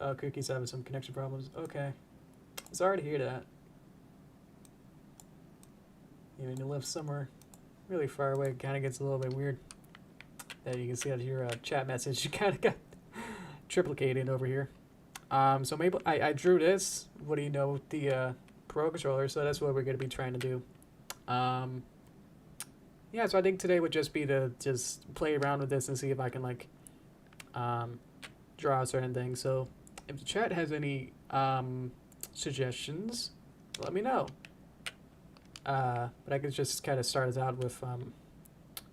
Oh, Cookie's having some connection problems. Okay. Sorry to hear that. You mean you live somewhere really far away, it kind of gets a little bit weird. That you can see out of your chat message, you kind of got triplicated over here. So maybe I drew this. What do you know with the Pro Controller? So that's what we're going to be trying to do. Yeah, so I think today would just be to just play around with this and see if I can like draw certain things. So if the chat has any suggestions, let me know. But I could just kind of start us out with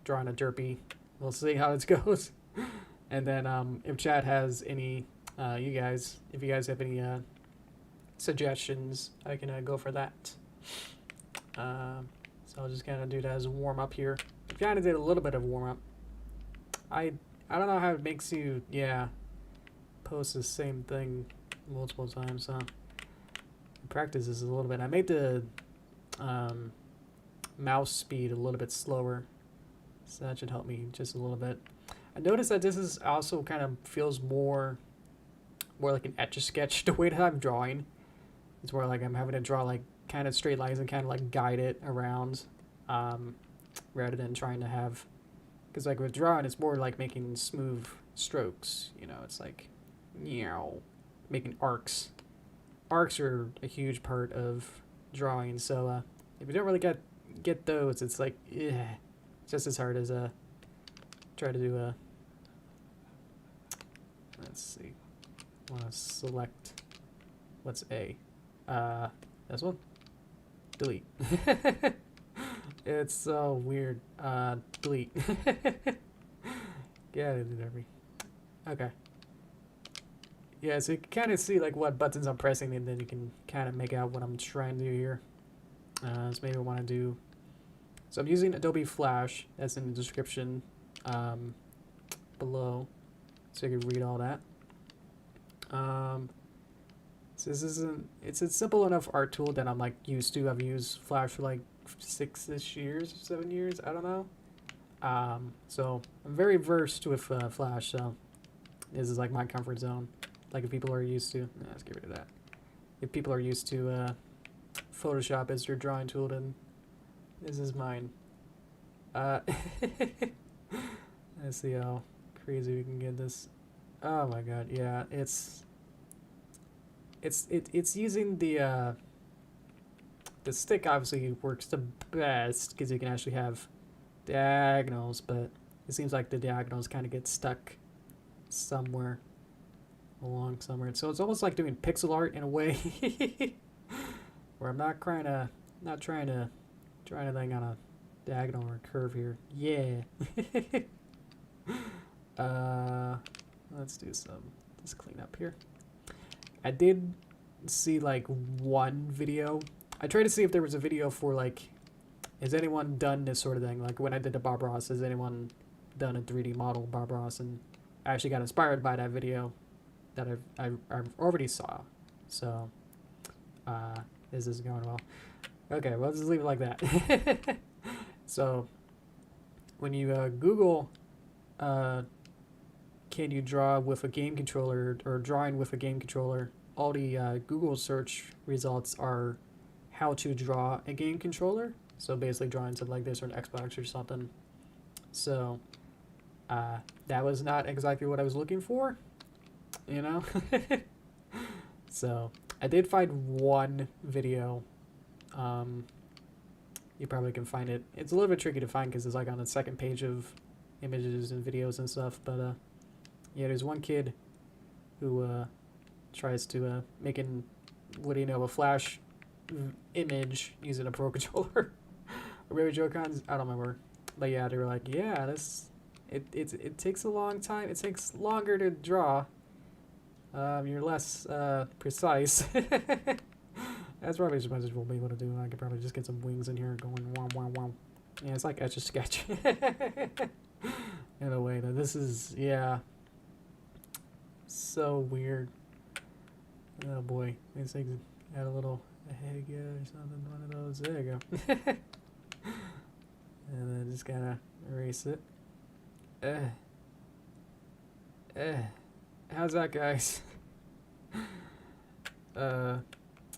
drawing a derpy. We'll see how it goes. And then if chat has any, if you guys have any suggestions, I can go for that. So I'll just kind of do that as a warm up here. I kind of did a little bit of warm up. I don't know how it makes you post the same thing multiple times. So practice this a little bit. I made the mouse speed a little bit slower, so that should help me just a little bit. I noticed that this is also kind of feels more like an Etch-a-Sketch. The way that I'm drawing, it's more like I'm having to draw like kind of straight lines and kind of like guide it around, rather than trying to have, because like with drawing it's more like making smooth strokes, you know. It's like making arcs. Arcs are a huge part of drawing, so if you don't really get those, it's like it's just as hard as try to do let's see, I want to select what's A, this one, delete. It's so weird. Delete. Yeah, I did every. Okay. Yeah, so you can kind of see like what buttons I'm pressing, and then you can kind of make out what I'm trying to do here. So maybe I want to do. So I'm using Adobe Flash. That's in the description below, so you can read all that. So this isn't. It's a simple enough art tool that I'm like used to. I've used Flash for like 6-ish years, 7 years. I don't know. So I'm very versed with Flash. So this is like my comfort zone. Like if people are used to, let's get rid of that. If people are used to Photoshop as your drawing tool, then this is mine. Let's see how crazy we can get this. Oh my god, yeah, it's using the stick. Obviously works the best because you can actually have diagonals, but it seems like the diagonals kind of get stuck somewhere along somewhere. So it's almost like doing pixel art in a way, where I'm not trying to draw anything on a diagonal or a curve here. Yeah. Let's do just clean up here. I did see like one video. I tried to see if there was a video for like, has anyone done this sort of thing? Like when I did the Bob Ross, has anyone done a 3D model Bob Ross? And I actually got inspired by that video that I've already saw. So this is going well. Okay, well, let's just leave it like that. So when you Google can you draw with a game controller or drawing with a game controller, all the Google search results are how to draw a game controller. So basically drawing something like this or an Xbox or something. So that was not exactly what I was looking for, you know. So I did find one video. You probably can find it. It's a little bit tricky to find because it's like on the second page of images and videos and stuff. But yeah, there's one kid who tries to make a Flash image using a Pro Controller. Or maybe Joy-Cons, I don't remember. But yeah, they were like, yeah, it takes a long time. It takes longer to draw. You're less precise. That's probably as much as we'll be able to do. I could probably just get some wings in here going wow wow wow. Yeah, it's like Etch-a-Sketch. In a way that this is, yeah, so weird. Oh boy, these things add a little head or something. One of those. There you go. And then just gotta erase it. How's that, guys?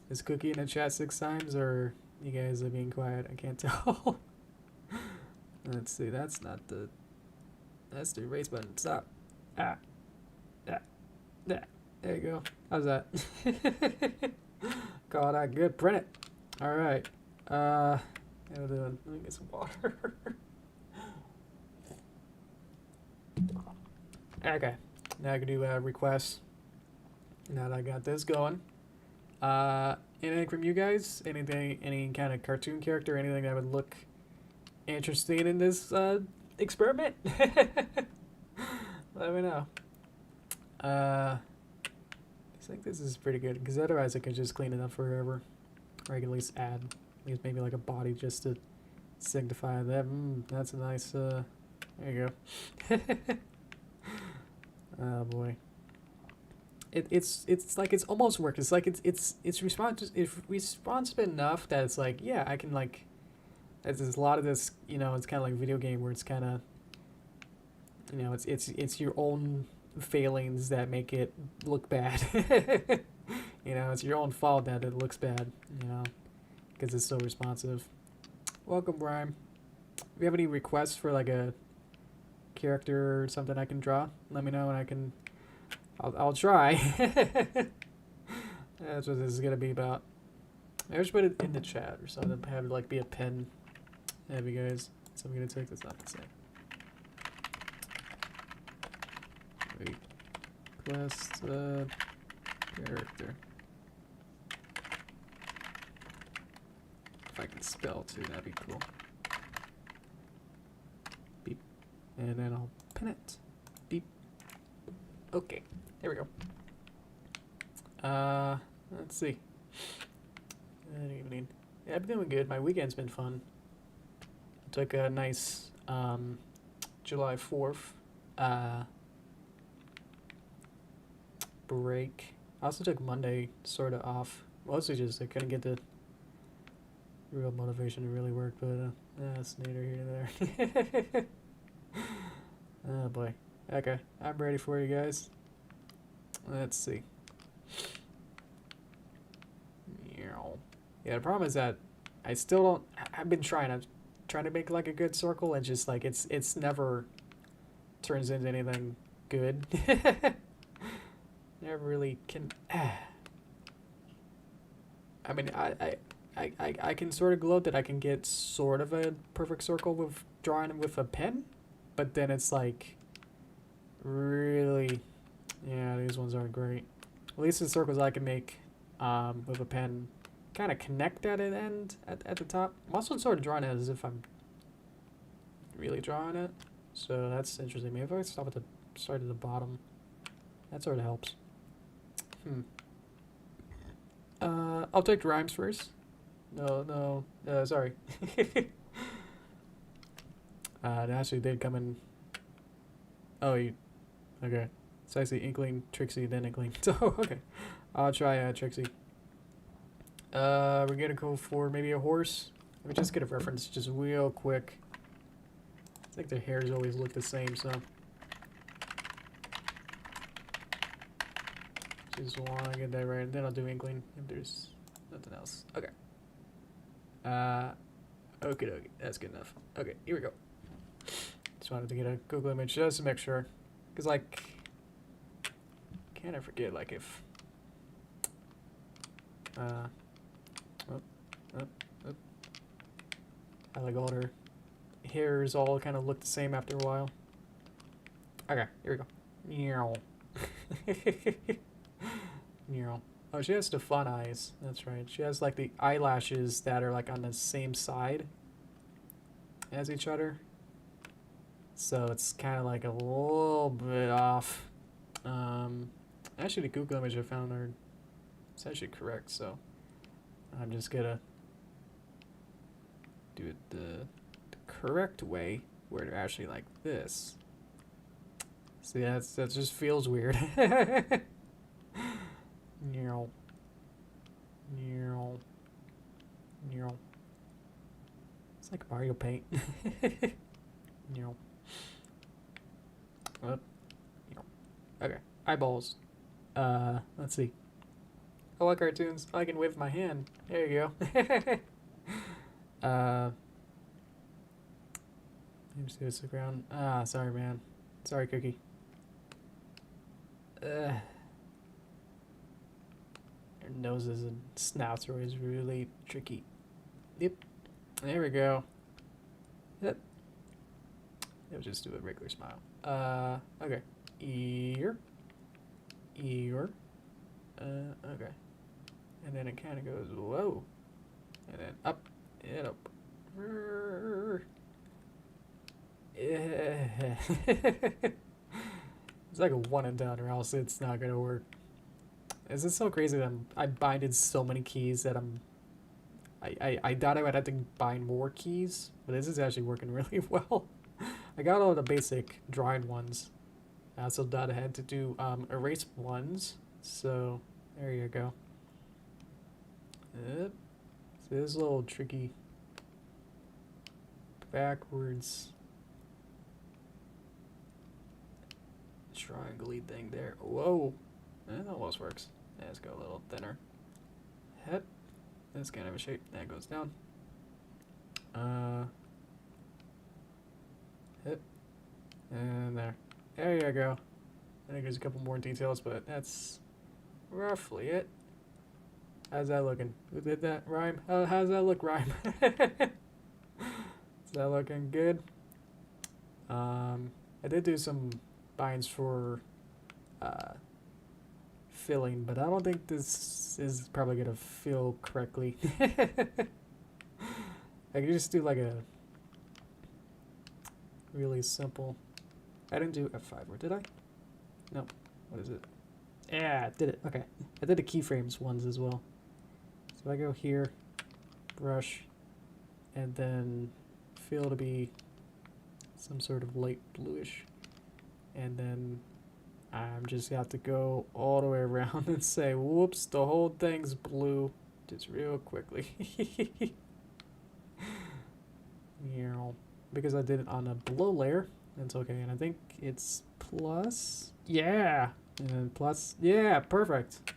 Is Cookie in the chat 6 times, or you guys are being quiet? I can't tell. Let's see, that's not the... That's the erase button. Stop. Ah. Ah. Ah. There you go. How's that? Call that good. Print it. Alright. How we doing? Let me get some water. Okay. Now I can do requests. Now that I got this going. Anything from you guys? Anything, any kind of cartoon character, anything that would look interesting in this experiment? Let me know. I think this is pretty good, because otherwise I could just clean it up forever. Or I can at least add, at least maybe like a body just to signify that. That's a nice, there you go. Oh boy. It's like it's almost worked. It's like it's responsive enough that it's like, yeah, I can like, there's a lot of this, you know, it's kind of like a video game where it's kind of, you know, it's your own failings that make it look bad. You know, it's your own fault that it looks bad, you know, because it's so responsive. Welcome, Brian. If you have any requests for like a character or something I can draw, let me know and I can, I'll try. That's what this is gonna be about. I just put it in the chat or something. Have it like be a pen. Have you guys? So I'm gonna take this off and say. Request character. If I can spell too, that'd be cool. Beep. And then I'll pin it. Beep. Okay. There we go. Let's see. Good evening. Yeah, I've been doing good. My weekend's been fun. I took a nice July 4th break. I also took Monday sort of off. Mostly just I couldn't get the real motivation to really work, but that's neither here nor there. Oh boy. Okay, I'm ready for you guys. Let's see. Yeah, the problem is that I still don't. I've been trying. I'm trying to make like a good circle, and just like it's never turns into anything good. Never really can. I mean, I can sort of gloat that I can get sort of a perfect circle with drawing with a pen, but then it's like really, yeah, these ones aren't great. At least the circles I can make with a pen kind of connect at an end at the top. I'm also sort of drawing it as if I'm really drawing it, so that's interesting. Maybe if I start at the bottom, that sort of helps. I'll take rhymes first. No, sorry. It actually did come in. Oh, okay. So I see Inkling, Trixie, then Inkling. So, okay. I'll try Trixie. We're gonna go for maybe a horse. Let me just get a reference just real quick. I think their hairs always look the same, so. Just want to get that right, and then I'll do Inkling if there's nothing else. Okay. Okay, that's good enough. Okay, here we go. Just wanted to get a Google image just to make sure. Because, like, can't I forget, like, if... I like all her hairs all kind of look the same after a while. Okay, here we go. Neural. Oh, she has the fun eyes. That's right. She has like the eyelashes that are like on the same side as each other. So it's kind of like a little bit off. Actually, the Google image I found are essentially correct. So I'm just gonna do it the correct way, where they're actually like this. See, that just feels weird. Neural. It's like Mario Paint. Neural. Okay, eyeballs. Let's see. I like cartoons. I can wave my hand. There you go. Let me see what's the ground. Ah, sorry, man. Sorry, Cookie. Their noses and snouts are always really tricky. Yep. There we go. Yep. It'll just do a regular smile. Okay. Ear. Ear. Okay. And then it kind of goes, whoa. And then up and up. It's like a one and done, or else it's not gonna work. Is it so crazy that I binded so many keys that I thought I would have to bind more keys, but this is actually working really well. I got all the basic drawing ones. I also thought I had to do erase ones, so there you go. Yep. So this is a little tricky. Backwards. Triangle-y thing there. Whoa. That almost works. Let's go a little thinner. Hep. That's kind of a shape. That goes down. Hip. And there. There you go. I think there's a couple more details, but that's roughly it. How's that looking? Who did that? Rhyme? How's that look, Rhyme? Is that looking good? I did do some binds for filling, but I don't think this is probably gonna fill correctly. I could just do like a really simple. I didn't do F5, or did I? No. What is it? Yeah, I did it. Okay. I did the keyframes ones as well. So I go here, brush, and then fill to be some sort of light bluish. And then I'm just have to go all the way around and say, whoops, the whole thing's blue. Just real quickly. Because I did it on a below layer, that's okay. And I think it's plus. Yeah. And then plus. Yeah, perfect.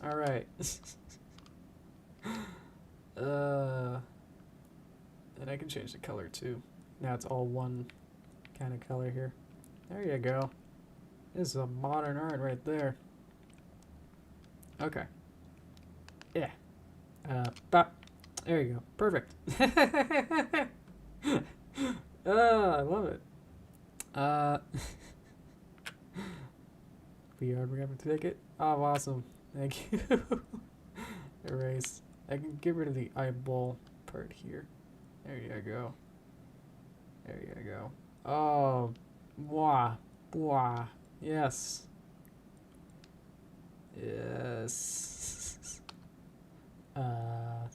All right. And I can change the color too. Now it's all one kind of color here. There you go. This is a modern art right there. Okay. Yeah. Bop. There you go. Perfect. I love it. We are going to take it. Oh, awesome. Thank you. Erase. I can get rid of the eyeball part here. There you go. There you go. Oh, mwah, mwah. Yes. Yes.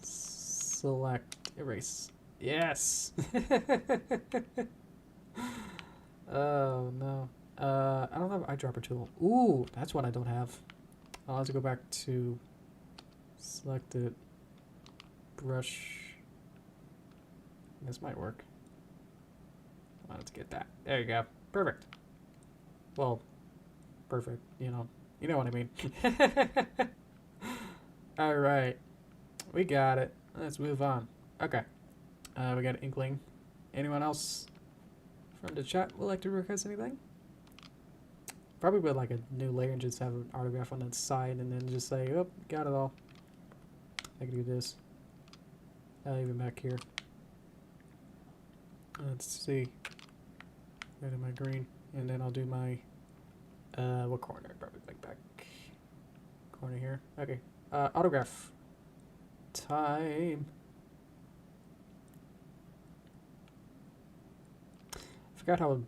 Select, erase. Yes. Oh no. I don't have eyedropper tool. Ooh, that's what I don't have. I'll have to go back to select it. Brush. This might work. Let's get that. There you go. Perfect. Well, perfect. You know what I mean. All right, we got it. Let's move on. Okay. We got Inkling. Anyone else from the chat would like to request anything? Probably with like a new layer and just have an autograph on that side and then just say, oh, got it all. I can do this. Even back here. Let's see. Go to my green, and then I'll do my what corner? Probably like back corner here. Okay. Autograph time. Forgot how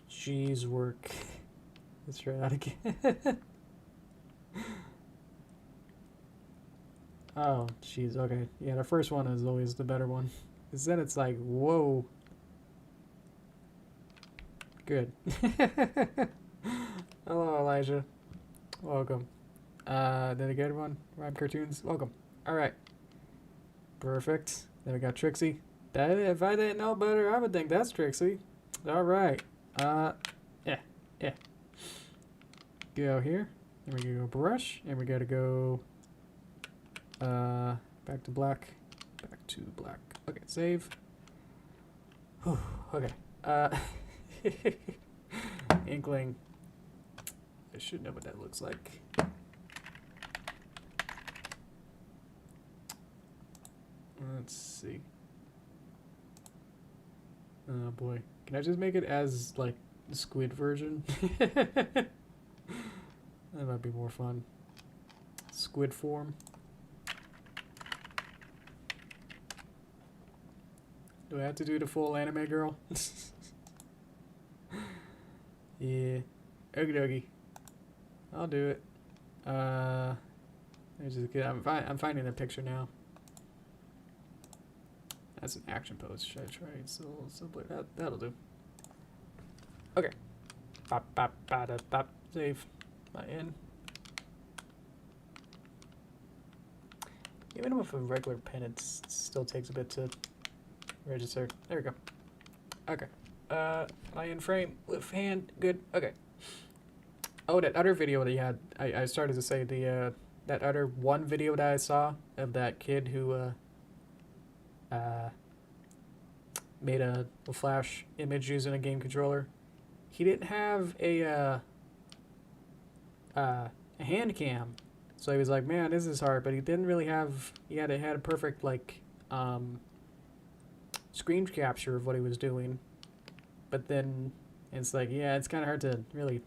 G's work. Let's try that again. Oh, jeez. Okay. Yeah, the first one is always the better one. Because then it's like, whoa. Good. Hello, Elijah. Welcome. Then a good one. Rhyme Cartoons. Welcome. Alright. Perfect. Then we got Trixie. That, if I didn't know better, I would think that's Trixie. Alright. Yeah. Go here. Then we go brush. And we gotta go Back to black. Back to black. Okay, save. Whew, okay. Inkling. I should know what that looks like. Let's see. Oh boy. Can I just make it as, like, the squid version? That might be more fun. Squid form. Do I have to do the full anime girl? Yeah. Okie dokie. I'll do it. I'm finding the picture now. That's an action pose. Should I try it so simpler? That'll do. Okay. Bop, bop, bada, bop. Save. My in. Even with a regular pen, it still takes a bit to register. There we go. Okay. My in frame with hand. Good. Okay. Oh, that other video that you had. I started to say the that other one video that I saw of that kid who made a flash image using a game controller. He didn't have a hand cam, so he was like, "Man, this is hard." But he didn't really have. He had a perfect like screen capture of what he was doing. But then it's like, yeah, it's kind of hard to really.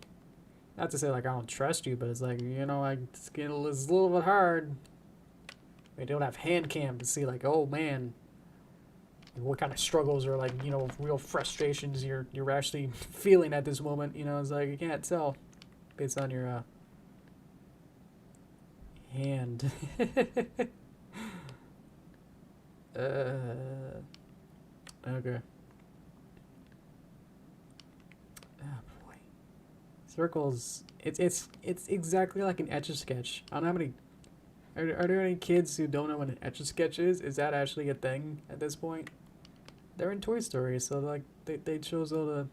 Not to say like I don't trust you, but it's like, you know, it's a little bit hard. We don't have hand cam to see like, oh man, what kind of struggles or like, you know, real frustrations you're actually feeling at this moment. You know, it's like you can't tell based on your hand. Okay. Circles, it's exactly like an Etch-a-Sketch. I don't know how many. Are there any kids who don't know what an Etch-a-Sketch is? Is that actually a thing at this point? They're in Toy Story, so like they chose all the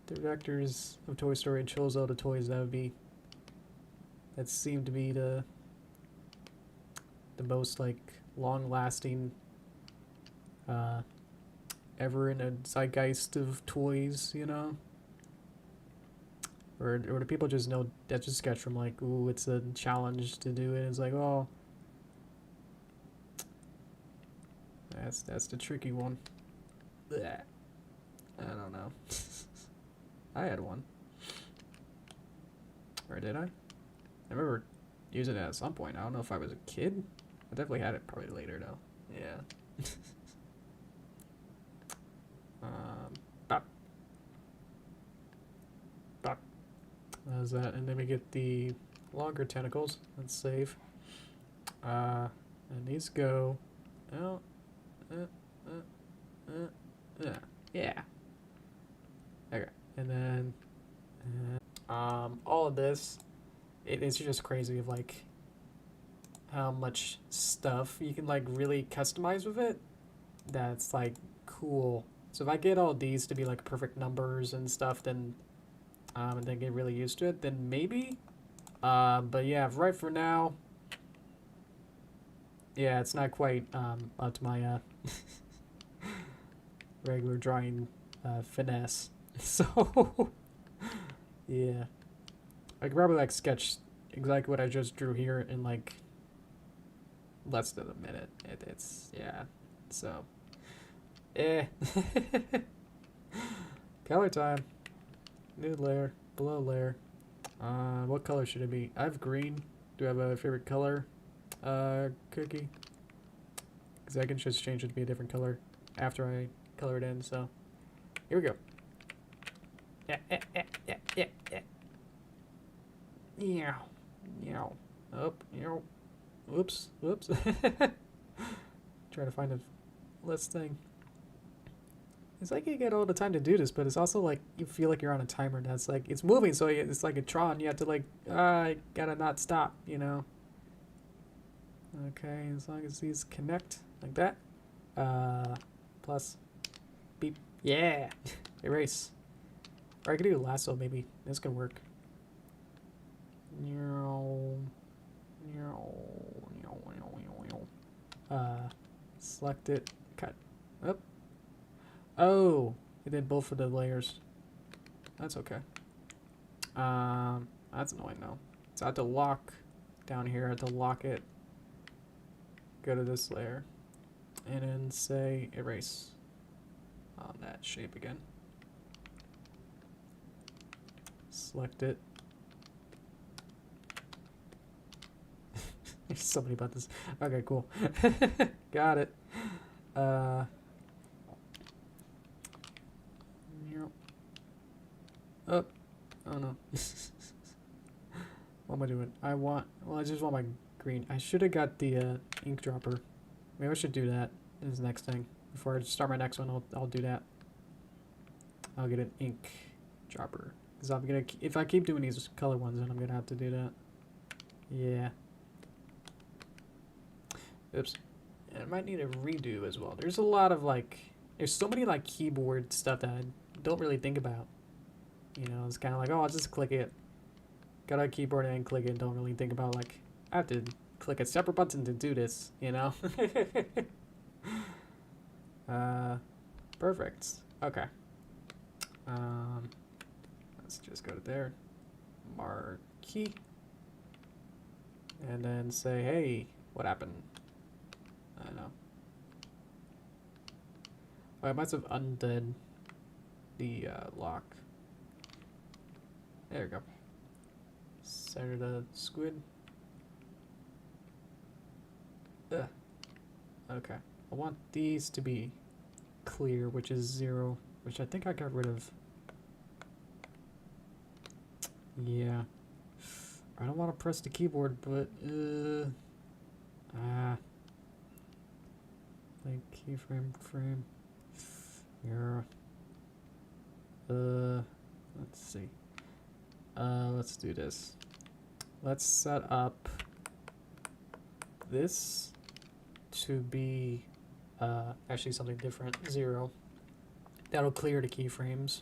directors of Toy Story and chose all the toys that seem to be the most like long-lasting ever in a zeitgeist of toys, you know. Or do people just know Etch-a-Sketch from like, ooh, it's a challenge to do it? It's like, oh, that's the tricky one. Blech. I don't know. I had one. Or did I? I remember using it at some point. I don't know if I was a kid. I definitely had it probably later though. Yeah. Bop. Bop. How's that? And then we get the longer tentacles. Let's save. And these go. Oh. Yeah. Okay. And then. All of this. It's just crazy of like how much stuff you can like really customize with it. That's like cool. So if I get all these to be like perfect numbers and stuff, then and then get really used to it, then maybe. But yeah, right for now. Yeah, it's not quite up to my regular drawing finesse. So yeah, I could probably like sketch exactly what I just drew here in like less than a minute. It's yeah. So color time. New layer, below layer. What color should it be? I have green. Do I have a favorite color? Cookie. Because I can just change it to be a different color after I color it in. So here we go. Yeah. Yeah. Up. Whoops. Trying to find a list thing. It's like you get all the time to do this, but it's also like you feel like you're on a timer. That's like it's moving, so it's like a Tron. You have to like I gotta not stop, you know. Okay, as long as these connect like that. Plus, beep. Yeah, erase. Or I could do lasso maybe. This can work. Select it, cut. Up. Oh, it did both of the layers. That's okay. That's annoying though. So I have to lock down here. I have to lock it. Go to this layer, and then say erase on that shape again. Select it. There's somebody about this. Okay, cool. Got it. Oh, oh no. What am I doing? Well, I just want my green. I should have got the ink dropper. Maybe I should do that as the next thing. Before I start my next one, I'll do that. I'll get an ink dropper. Because I'm gonna, if I keep doing these color ones, then I'm gonna have to do that. Yeah. Oops. And I might need a redo as well. There's a lot of like, there's so many like keyboard stuff that I don't really think about. You know, it's kind of like, oh, I'll just click it. Got a keyboard and click it. Don't really think about like, I have to click a separate button to do this, you know? Perfect. Okay. Let's just go to there. Marquee. And then say, hey, what happened? I don't know. Oh, I must have undid the lock. There we go. Center the squid. Ugh. Okay. I want these to be clear, which is 0, which I think I got rid of. Yeah. I don't want to press the keyboard, but like keyframe frame. Yeah. Let's see. Let's do this. Let's set up this to be actually something different. 0. That'll clear the keyframes.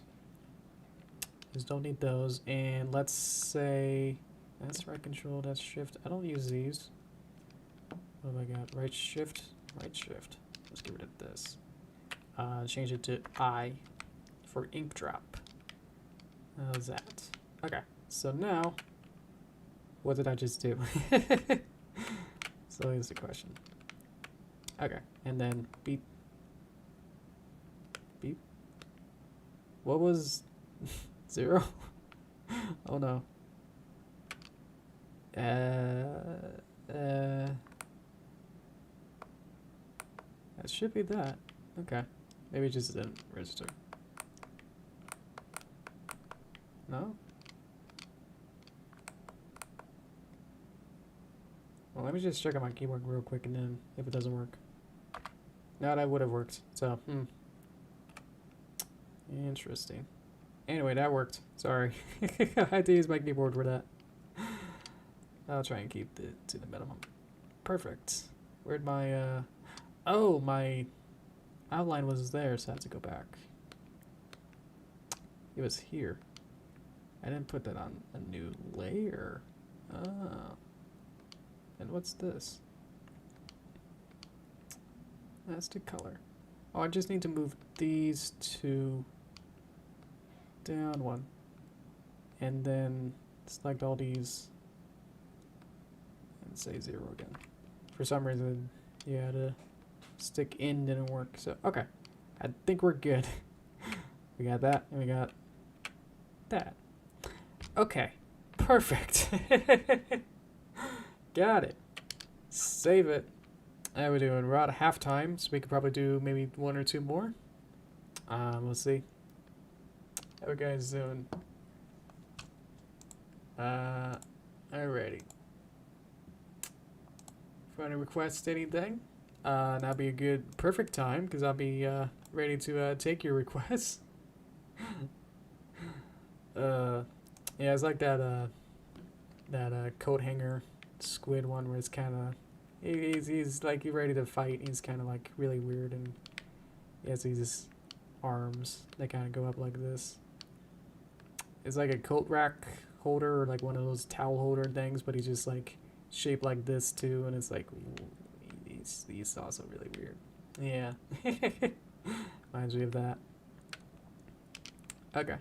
Just don't need those. And let's say that's right control, that's shift. I don't use these. What have I got? Right shift, right shift. Let's get rid of this. Change it to I for ink drop. How's that? Okay, so now, what did I just do? So here's the question. Okay, and then beep. Beep. What was 0? Oh no. That should be that. Okay. Maybe it just didn't register. No? Well, let me just check on my keyboard real quick, and then if it doesn't work. No, that would have worked. So, Interesting. Anyway, that worked. Sorry. I had to use my keyboard for that. I'll try and keep it to the minimum. Perfect. Where'd my, oh, my outline was there, so I had to go back. It was here. I didn't put that on a new layer. Oh. And what's this? That's the color. Oh, I just need to move these two down one. And then select all these and say 0 again. For some reason, yeah, the stick in didn't work. So, okay. I think we're good. We got that, and we got that. Okay. Perfect. Got it. Save it. How we doing? We're at halftime, so we could probably do maybe 1 or 2 more. We'll see. How you guys doing? Alrighty. If you want to request anything, that'll be a good, perfect time, because I'll be ready to take your requests. Yeah, it's like that coat hanger squid one where it's kind of he's like ready to fight. He's kind of like really weird, and he has these arms that kind of go up like this. It's like a coat rack holder or like one of those towel holder things, but he's just like shaped like this too, and it's like, ooh, these also really weird. Yeah. Reminds me of that. Okay.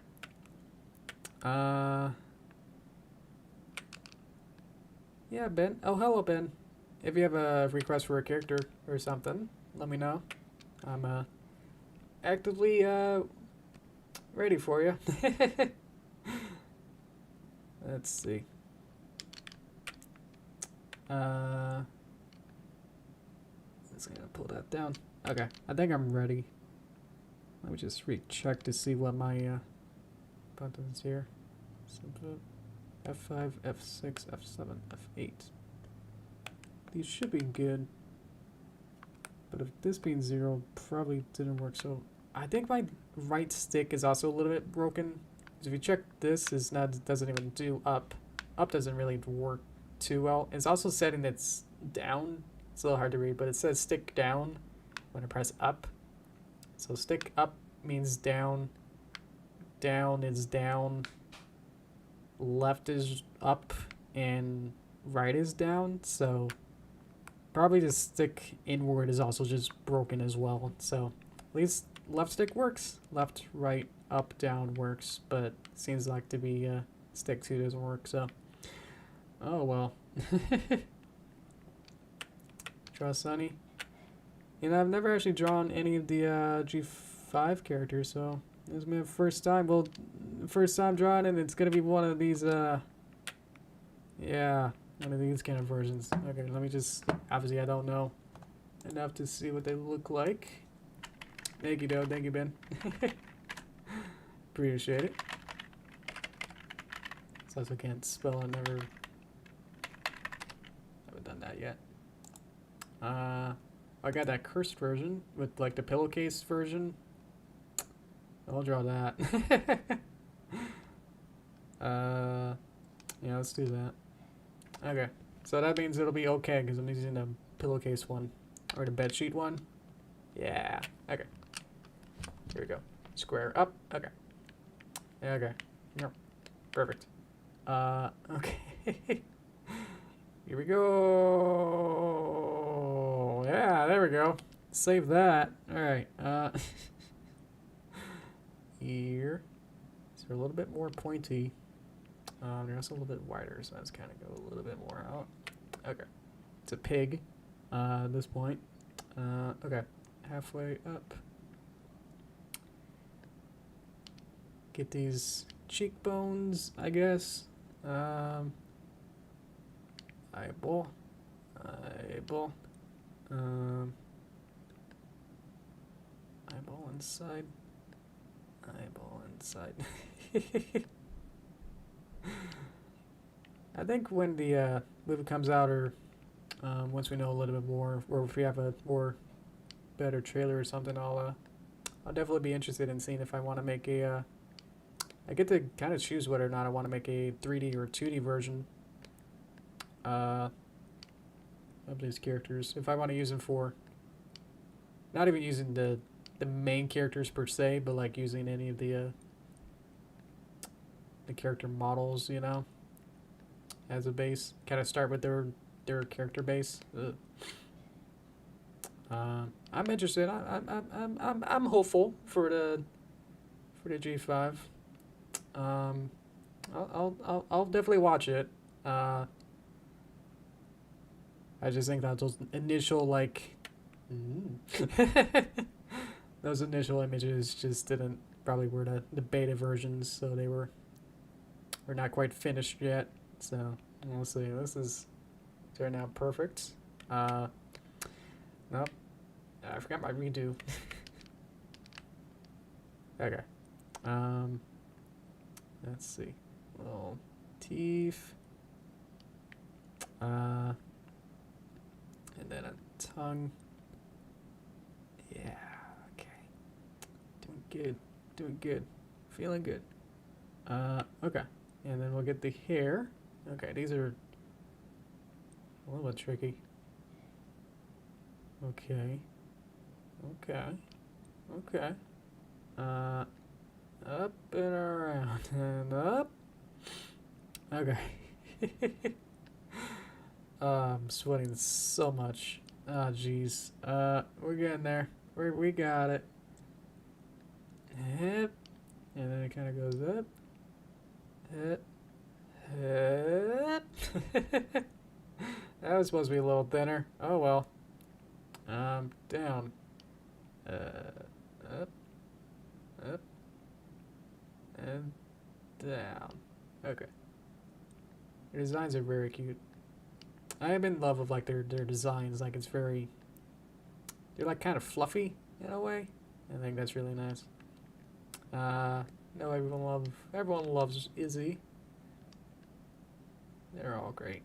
Yeah, Ben. Oh, hello, Ben. If you have a request for a character or something, let me know. I'm actively ready for you. Let's see. Just gonna pull that down. Okay, I think I'm ready. Let me just recheck to see what my buttons here. F5, F6, F7, F8. These should be good. But if this being 0 probably didn't work, so I think my right stick is also a little bit broken. If you check this, doesn't even do up. Up doesn't really work too well. It's also setting that's down. It's a little hard to read, but it says stick down when I press up. So stick up means down. Down is down. Left is up, and right is down. So probably the stick inward is also just broken as well. So at least left stick works. Left, right, up, down works, but seems like to be stick 2 doesn't work. So oh well. Draw Sunny. You know, I've never actually drawn any of the G5 characters, so this is my first time. Well, first time drawing, and it's gonna be one of these. Yeah, one of these kind of versions. Okay, let me just. Obviously, I don't know enough to see what they look like. Thank you, though. Thank you, Ben. Appreciate it. So I also can't spell. I haven't done that yet. I got that cursed version with like the pillowcase version. I'll draw that. Yeah, let's do that. Okay, so that means it'll be okay because I'm using the pillowcase one or the bedsheet one. Yeah. Okay. Here we go. Square up. Okay. Okay. Yep. Perfect. Okay. Here we go. Yeah, there we go. Save that. All right. Here. So they're a little bit more pointy. They're also a little bit wider, so let's kind of go a little bit more out. Okay. It's a pig at this point. Okay. Halfway up. Get these cheekbones, I guess. Eyeball. Eyeball. Eyeball inside. Eyeball inside. I think when the movie comes out, or once we know a little bit more, or if we have a more better trailer or something, I'll definitely be interested in seeing if I want to make a. I get to kind of choose whether or not I want to make a 3D or 2D version of these characters. If I want to use them for, not even using the main characters per se, but like using any of the character models, you know, as a base. Kind of start with their character base. I'm interested. I'm hopeful for the G5. I'll definitely watch it. I just think that those initial those initial images just didn't probably were the beta versions, so they were not quite finished yet. So we'll see. This is turned out perfect. Nope. I forgot my redo. Okay. Let's see. Little teeth. And then a tongue. Yeah. Okay. Doing good. Doing good. Feeling good. Okay. And then we'll get the hair. Okay, these are a little bit tricky. Okay. Okay. Okay. Up and around and up. Okay. I'm sweating so much. Oh, jeez. We're getting there. We got it. Yep. And then it kind of goes up. Up. Up. That was supposed to be a little thinner. Oh well. Down. Up. Up. And down. Okay. Their designs are very cute. I am in love with like their designs. Like it's very, they're like kind of fluffy in a way. I think that's really nice. No, everyone loves Izzy. They're all great.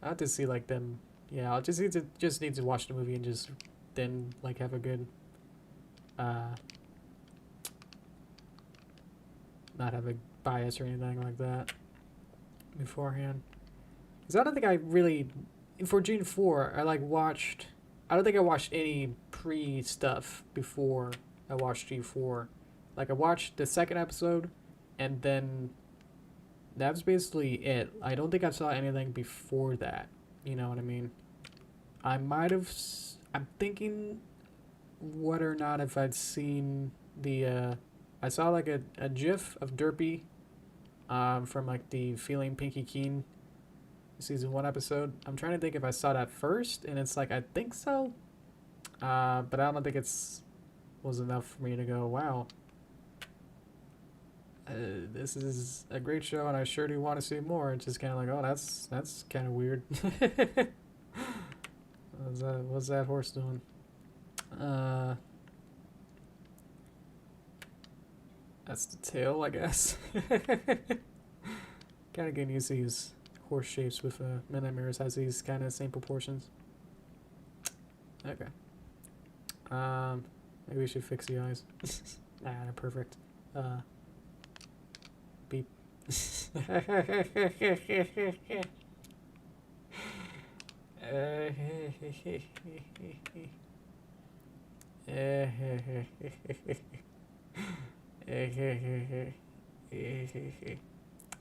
I have to see like them. Yeah, I'll just need to watch the movie and just then like have a good not have a bias or anything like that beforehand. Because I don't think I really, for June 4, I don't think I watched any pre-stuff before I watched G4. Like, I watched the second episode, and then that was basically it. I don't think I saw anything before that. You know what I mean? I might have, I'm thinking whether or not if I'd seen the, I saw like a GIF of Derpy from like the Feeling Pinky Keen season 1 episode. I'm trying to think if I saw that first, and it's like I think so, but I don't think was enough for me to go, wow, this is a great show, and I sure do want to see more. It's just kind of like, oh, that's kind of weird. What's that horse doing? That's the tail, I guess. Kind of getting used to these horse shapes with Midnight Mirrors has these kind of same proportions. Okay. Maybe we should fix the eyes. Nah, they're perfect. Beep.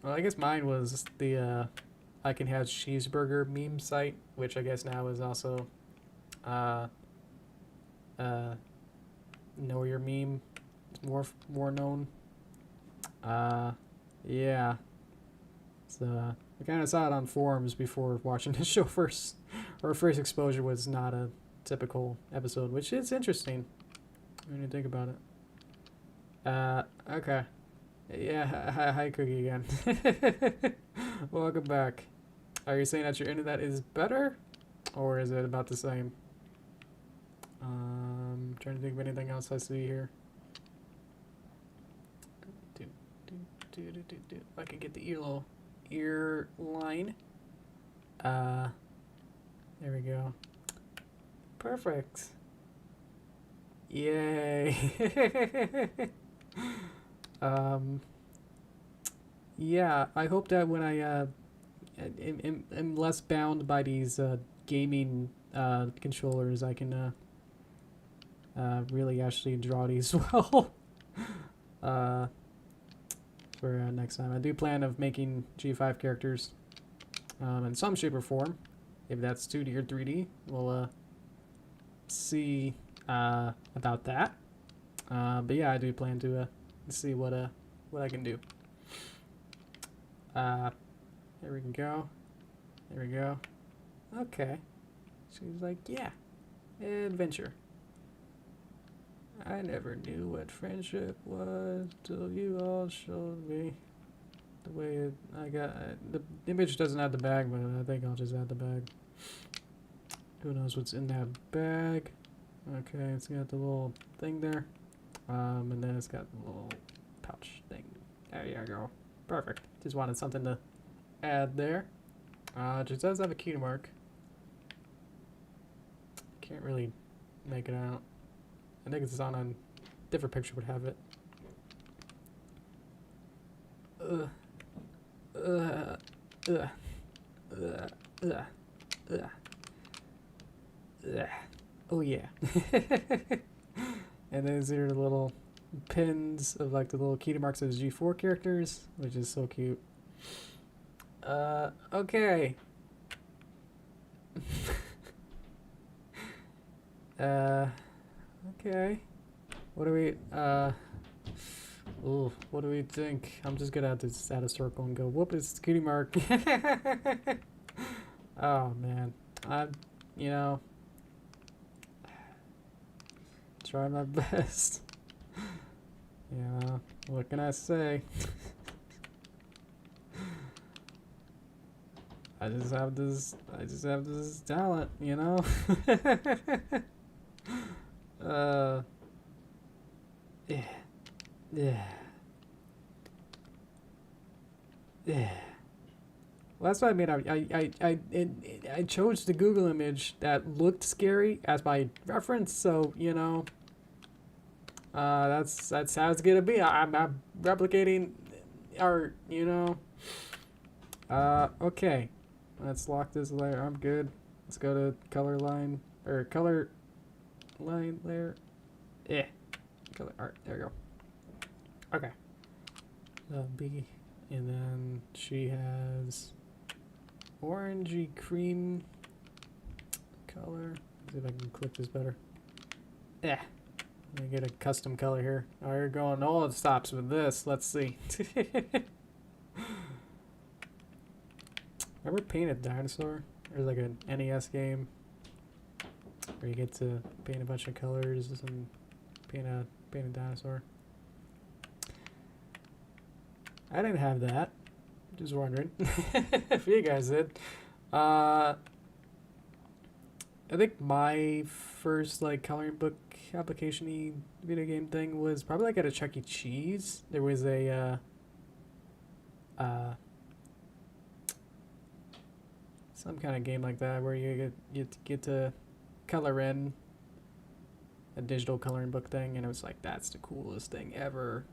Well, I guess mine was the I Can Have Cheeseburger meme site, which I guess now is also Know Your Meme. It's more known. Yeah. So I kind of saw it on forums before watching the show first. Our first exposure was not a typical episode, which is interesting when you think about it. Okay. Yeah, hi Cookie again. Welcome back. Are you saying that your internet is better? Or is it about the same? Trying to think of anything else I see here. If I can get the ear line. There we go. Perfect. Yay. Yeah, I hope that when I am less bound by these gaming controllers, I can really actually draw these well for next time. I do plan of making G5 characters in some shape or form. If that's 2D or 3D, we'll see about that. But yeah, I do plan to see what I can do. There we go. There we go. Okay. She's like, yeah, adventure. I never knew what friendship was till you all showed me. The way I got the image doesn't have the bag, but I think I'll just add the bag. Who knows what's in that bag? Okay, it's got the little thing there, and then it's got the little pouch thing. There you go. Perfect. Just wanted something to add there. It just does have a key mark. Can't really make it out. I think it's on a different picture would have it. Oh yeah. And then there are the little pins of like the little key marks of G4 characters, which is so cute. Okay. Okay. What do we, ooh, what do we think? I'm just gonna have to add a circle and go, whoop, it's cutie mark. Oh, man. You know, try my best. You know, what can I say? I just have this talent, you know? Yeah. Yeah. Yeah. Well, that's what I mean. I chose the Google image that looked scary as my reference, so, you know, that's how it's gonna be. I'm replicating art, you know? Okay. Let's lock this layer. I'm good. Let's go to color line, or color line layer. Yeah. Color art. There we go. Okay. B, and then she has orangey cream color. Let's see if I can clip this better. Yeah. Let me get a custom color here. Oh, you're going all it stops with this. Let's see. Ever paint a dinosaur? There's like an NES game where you get to paint a bunch of colors and paint a dinosaur. I didn't have that. Just wondering if you guys did. I think my first like coloring book application-y video game thing was probably like at a Chuck E. Cheese. There was a some kind of game like that where you get to color in a digital coloring book thing, and it was like, that's the coolest thing ever.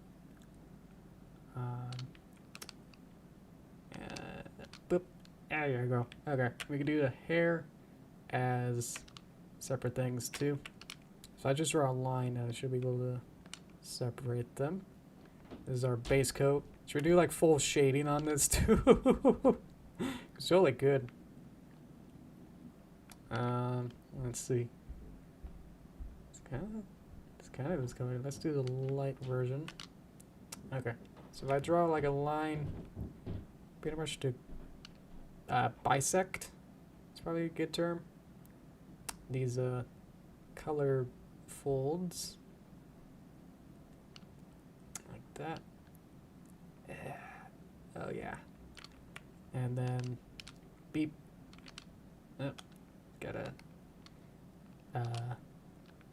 Boop. There you go. Okay, we can do the hair as separate things too. So I just draw a line and I should be able to separate them. This is our base coat. Should we do like full shading on this too? It's really good. Let's see. It's kind of this color. Let's do the light version. Okay. So if I draw like a line, pretty much to bisect, it's probably a good term. These color folds like that. Oh yeah. And then beep. Oh, gotta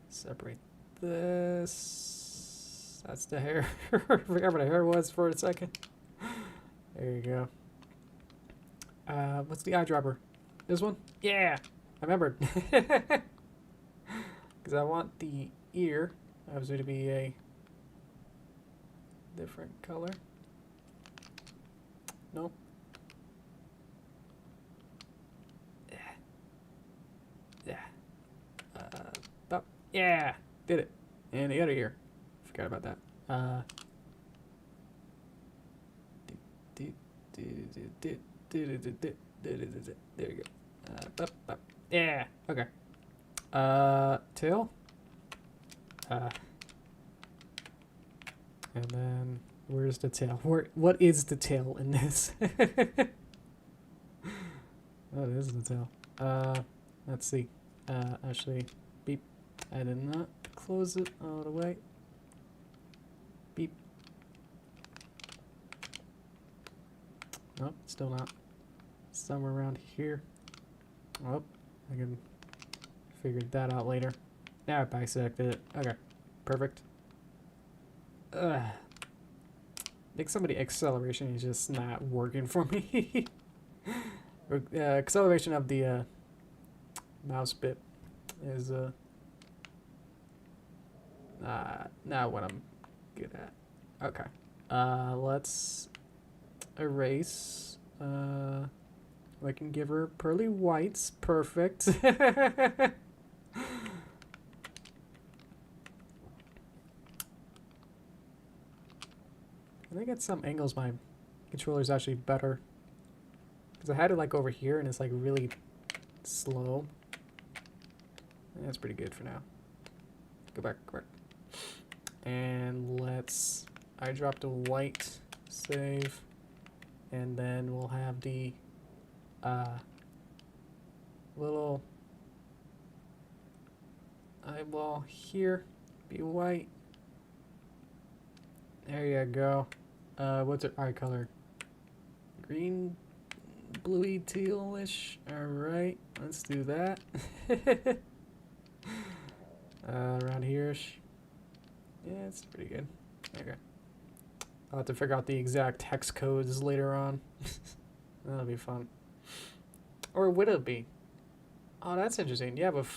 separate this. That's the hair. I forgot what the hair was for a second. There you go. What's the eyedropper? This one? Yeah, I remembered. Because I want the ear obviously to be a different color. Nope. Yeah. Oh, yeah, did it. And the other ear. Forgot about that. There you go. Yeah. Okay. Tail. And then where's the tail? What is the tail in this? Oh, this is the tail. Let's see. Actually, beep. I did not close it all the way. Beep. Nope, still not. Somewhere around here. Oh, I can figure that out later. Now I bisected it. Okay, perfect. I think somebody acceleration is just not working for me. Acceleration of the mouse bit is not what I'm good at. Okay. Let's erase. I can give her pearly whites. Perfect. I think at some angles my controller is actually better. Because I had it like over here and it's like really slow. That's pretty good for now. Go back, go back. And let's, I dropped a white, save, and then we'll have the little eyeball here be white. There you go. What's our eye color? Green, bluey, tealish. Alright, let's do that. Around here-ish. Yeah, it's pretty good. Okay. I'll have to figure out the exact hex codes later on. That'll be fun. Or would it be? Oh, that's interesting. Yeah, with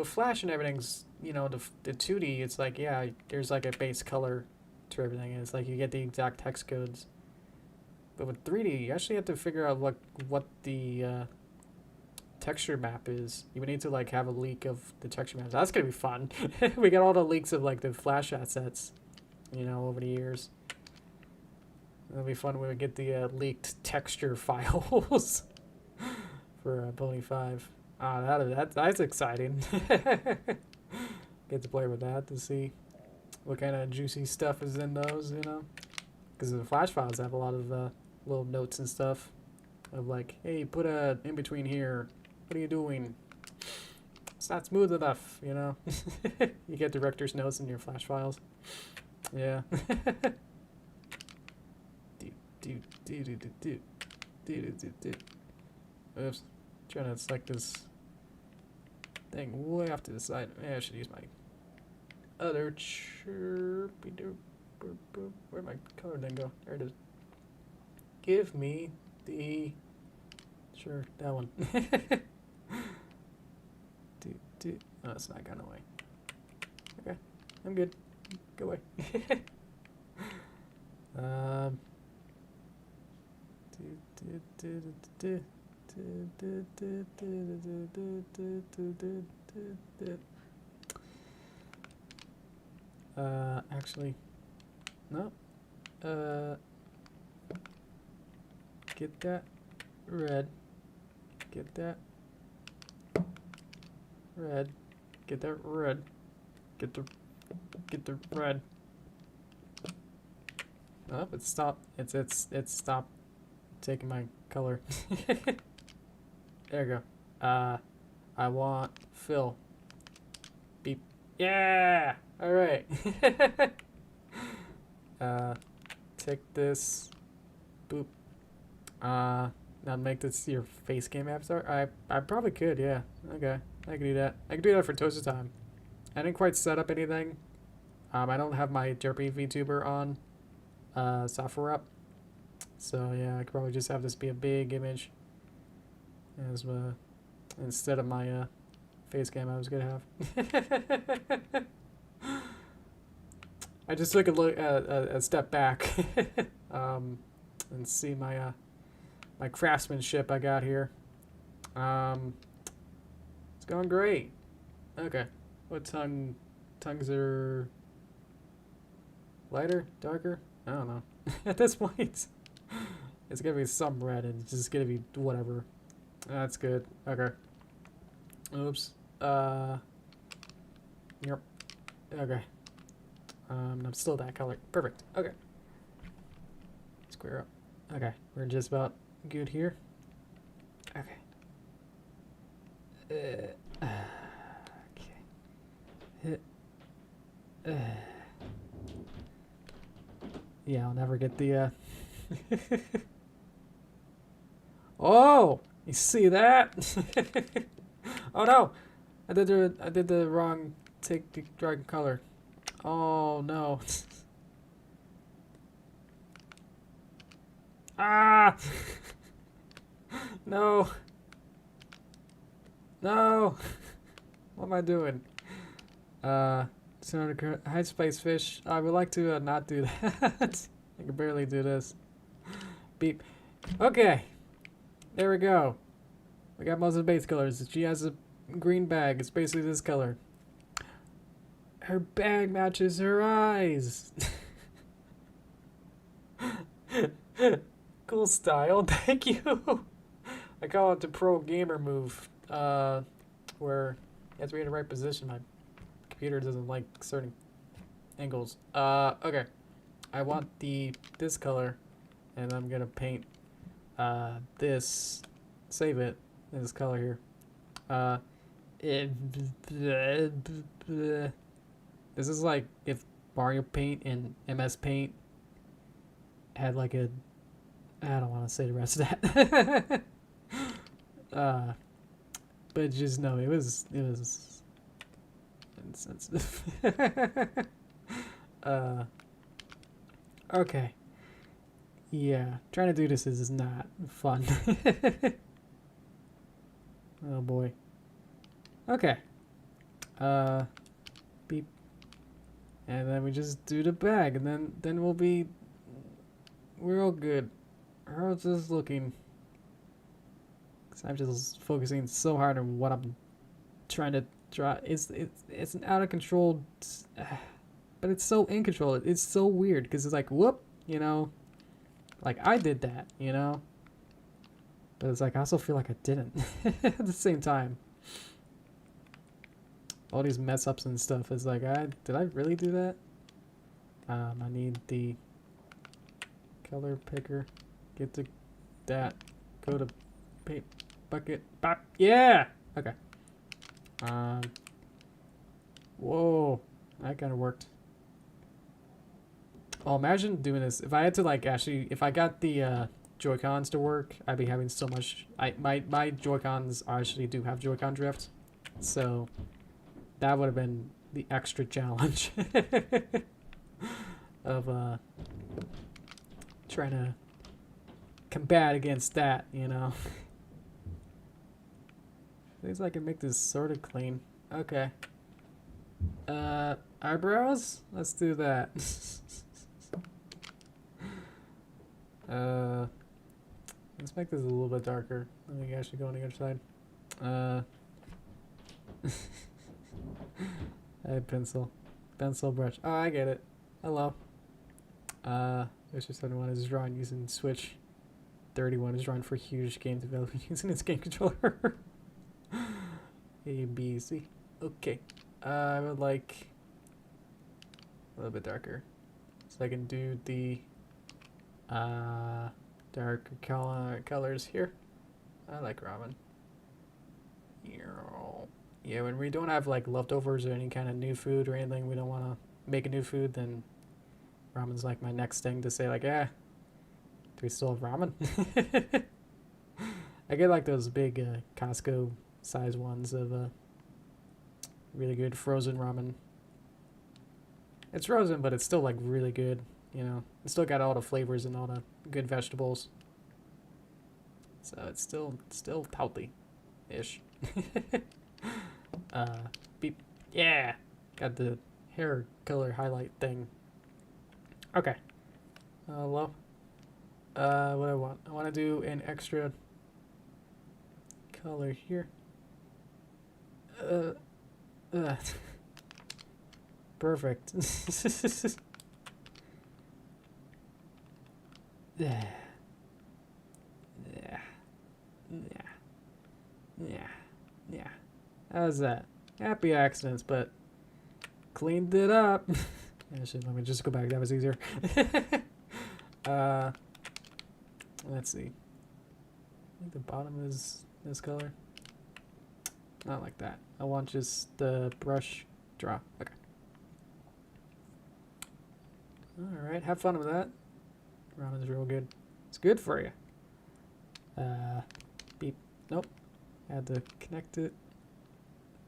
Flash and everything's, you know, the 2D, it's like, yeah, there's like a base color to everything. And it's like you get the exact hex codes. But with 3D, you actually have to figure out what the texture map is. You would need to like have a leak of the texture maps. That's gonna be fun. We got all the leaks of like the Flash assets, you know, over the years. It'll be fun when we get the leaked texture files for Pony 5. Ah, that's exciting. Get to play with that to see what kind of juicy stuff is in those, you know? Because the Flash files have a lot of little notes and stuff of like, hey, put a in between here. What are you doing? It's not smooth enough, you know? You get director's notes in your Flash files. Yeah. Oops. Trying to select this thing way off to the side. Yeah, I should use my other chirpy doop. Where'd my color thing go? There it is. Give me the... Sure, that one. Oh, it's not gone away. Okay, I'm good. Go away. Actually, no. Get that red. Get that red. Get that red. Get the red. Oh, it stopped. It's stopped taking my color. There you go. I want fill. Beep. Yeah. All right. Take this. Boop. Now make this your face game avatar. I probably could. Yeah. Okay. I can do that. I can do that for Toaster Time. I didn't quite set up anything. I don't have my Derpy VTuber on software up. So yeah, I could probably just have this be a big image as instead of my face cam I was gonna have. I just took a step back and see my my craftsmanship I got here. It's going great. Okay, what tongues are lighter, darker? I don't know. At this point, it's gonna be some red and it's just gonna be whatever. That's good. Okay. Oops. Yep. Okay. I'm still that color. Perfect. Okay. Square up. Okay. We're just about good here. Okay. Okay. Yeah, I'll never get the Oh, you see that? Oh no, I did the wrong take the dragon color. Oh no. Ah! No. No. What am I doing? So high space fish. I would like to not do that. I can barely do this. Beep. Okay. There we go. We got most of the base colors. She has a green bag. It's basically this color. Her bag matches her eyes. Cool style. Thank you. I call it the pro gamer move, where you have to be in the right position. My computer doesn't like certain angles. Okay. I want this color, and I'm gonna paint this, save it, this color here. This is like if Mario Paint and MS Paint had like a, I don't want to say the rest of that. But just know it was insensitive. Okay. Yeah, trying to do this is not fun. Oh boy. Okay. Beep. And then we just do the bag, and then we're all good. How's this looking? 'Cause I'm just focusing so hard on what I'm trying to draw. It's an out of control, but it's so in control. It's so weird because it's like whoop, you know, like I did that, you know. But it's like I also feel like I didn't at the same time. All these mess ups and stuff is like, did I really do that? I need the color picker. Get to that. Go to paint bucket. Bop. Yeah. Okay. Whoa, that kind of worked. Oh, imagine doing this. If I had to like actually, if I got the Joy-Cons to work, I'd be having so much. My Joy-Cons actually do have Joy-Con drift, so that would have been the extra challenge of trying to combat against that, you know. At least I can make this sort of clean. Okay. Eyebrows? Let's do that. Let's make this a little bit darker. I think I should go on the other side. Hey, pencil brush. Oh, I get it. Hello. Yoshi 71 is drawing using Switch. 31 is drawing for huge game development using its game controller. A, B, C. Okay. I would like a little bit darker, so I can do the darker colors here. I like ramen. Yeah, when we don't have like leftovers or any kind of new food or anything, we don't want to make a new food, then ramen's like my next thing to say like, do we still have ramen? I get like those big Costco size ones of really good frozen ramen. It's frozen, but it's still like really good, you know. It's still got all the flavors and all the good vegetables. So it's still healthy-ish. Beep. Yeah! Got the hair color highlight thing. Okay. Hello. What I want? I want to do an extra color here. Perfect. Yeah. How's that? Happy accidents, but cleaned it up. Actually, let me just go back. That was easier. Let's see. I think the bottom is this color. Not like that. I want just the brush draw. Okay. Alright, have fun with that. Ramen's real good. It's good for you. Beep. Nope. Had to connect it.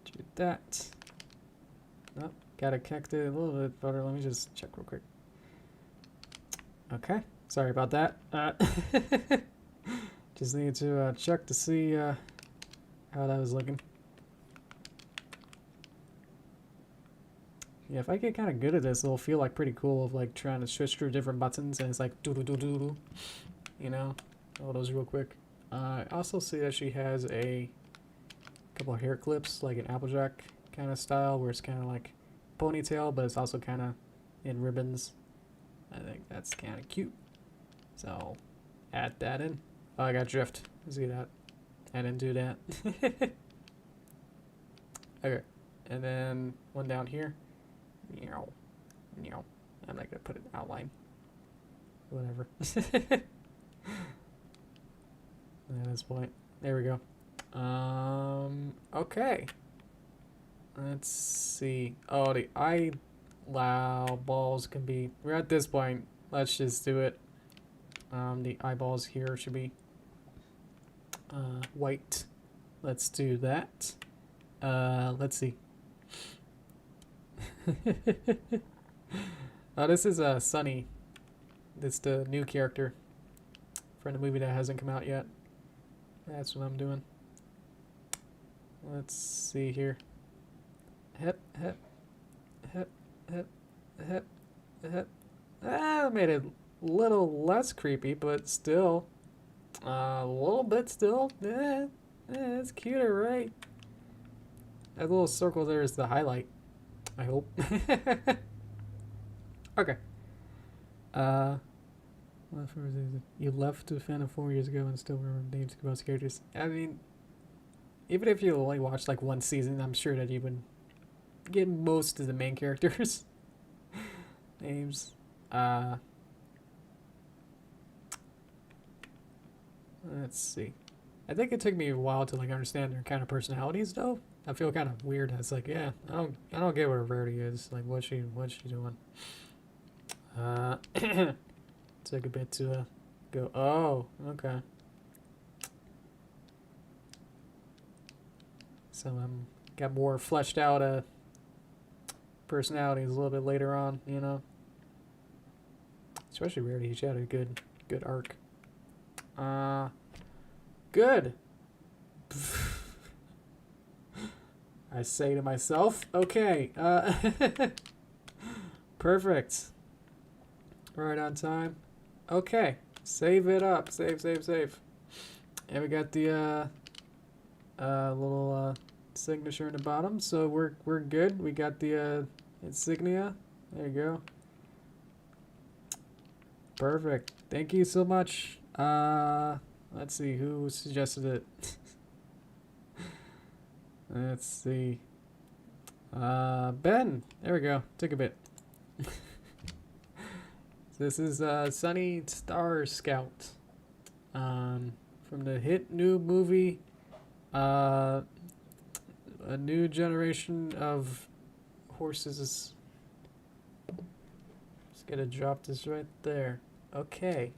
Do that. Nope. Gotta connect it a little bit better. Let me just check real quick. Okay. Sorry about that. Just need to check to see how that was looking. Yeah, if I get kind of good at this, it'll feel like pretty cool of like trying to switch through different buttons and it's like doo-doo-doo-doo-doo. You know? All those real quick. I also see that she has a couple of hair clips, like an Applejack kind of style, where it's kind of like ponytail, but it's also kind of in ribbons. I think that's kind of cute. So, add that in. Oh, I got drift. See that? I didn't do that. Okay, and then one down here. Meow, meow. I'm not gonna put an outline. Whatever. At this point, there we go. Okay. Let's see. Oh, the eyeballs can be. We're at this point. Let's just do it. The eyeballs here should be white. Let's do that. Let's see. Oh, this is Sunny. This the new character from the movie that hasn't come out yet. That's what I'm doing. Let's see here. Hep, hep, hep, hep, hep, hep. I made it a little less creepy, but still. A little bit still. It's cuter, right? That little circle there is the highlight. I hope. Okay. You left the fandom 4 years ago and still remember names of most characters. I mean, even if you only watched like one season, I'm sure that you would get most of the main characters' names. Let's see. I think it took me a while to like understand their kind of personalities, though. I feel kind of weird. It's like, yeah, I don't get what Rarity is. Like, what's she doing? Took a bit to go. Oh, okay. So got more fleshed out personalities a little bit later on, you know. Especially Rarity, she had a good arc. Good. I say to myself, okay. Perfect. Right on time. Okay. Save it up. Save. And we got the little signature in the bottom, so we're good. We got the insignia. There you go. Perfect. Thank you so much. Let's see who suggested it. Let's see. Ben. There we go. Took a bit. This is Sunny Star Scout. From the hit new movie, A New Generation of Horses. Just gonna drop this right there. Okay.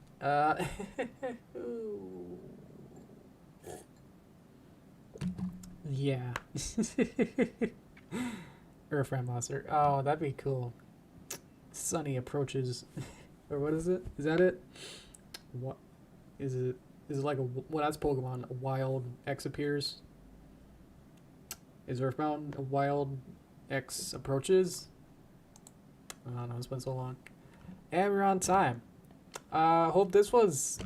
Yeah. Earthbound Monster. Oh, that'd be cool. Sunny approaches. Or what is it? Is that it? What is it? Is it like well, that's Pokemon. A wild X appears. Is Earthbound a wild X approaches? I don't know. It's been so long. And we're on time. Hope this was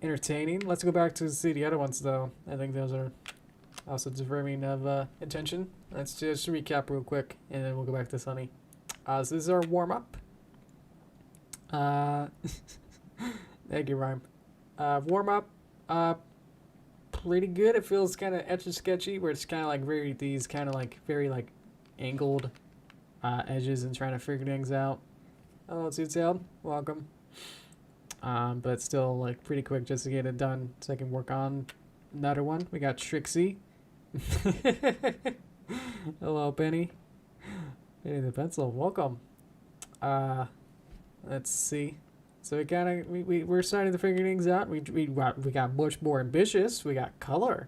entertaining. Let's go back to see the other ones, though. I think those are also deserving of attention. Let's just recap real quick, and then we'll go back to Sunny. So this is our warm-up. Thank you, Rhyme. Warm-up, pretty good. It feels kind of etch-a-sketchy, where it's kind of like very angled edges and trying to figure things out. Hello, Two-Tailed. Welcome. But still, like, pretty quick just to get it done so I can work on another one. We got Trixie. Hello, Penny. Penny the Pencil. Welcome. Let's see. So we're starting to figure things out. We got much more ambitious. We got color.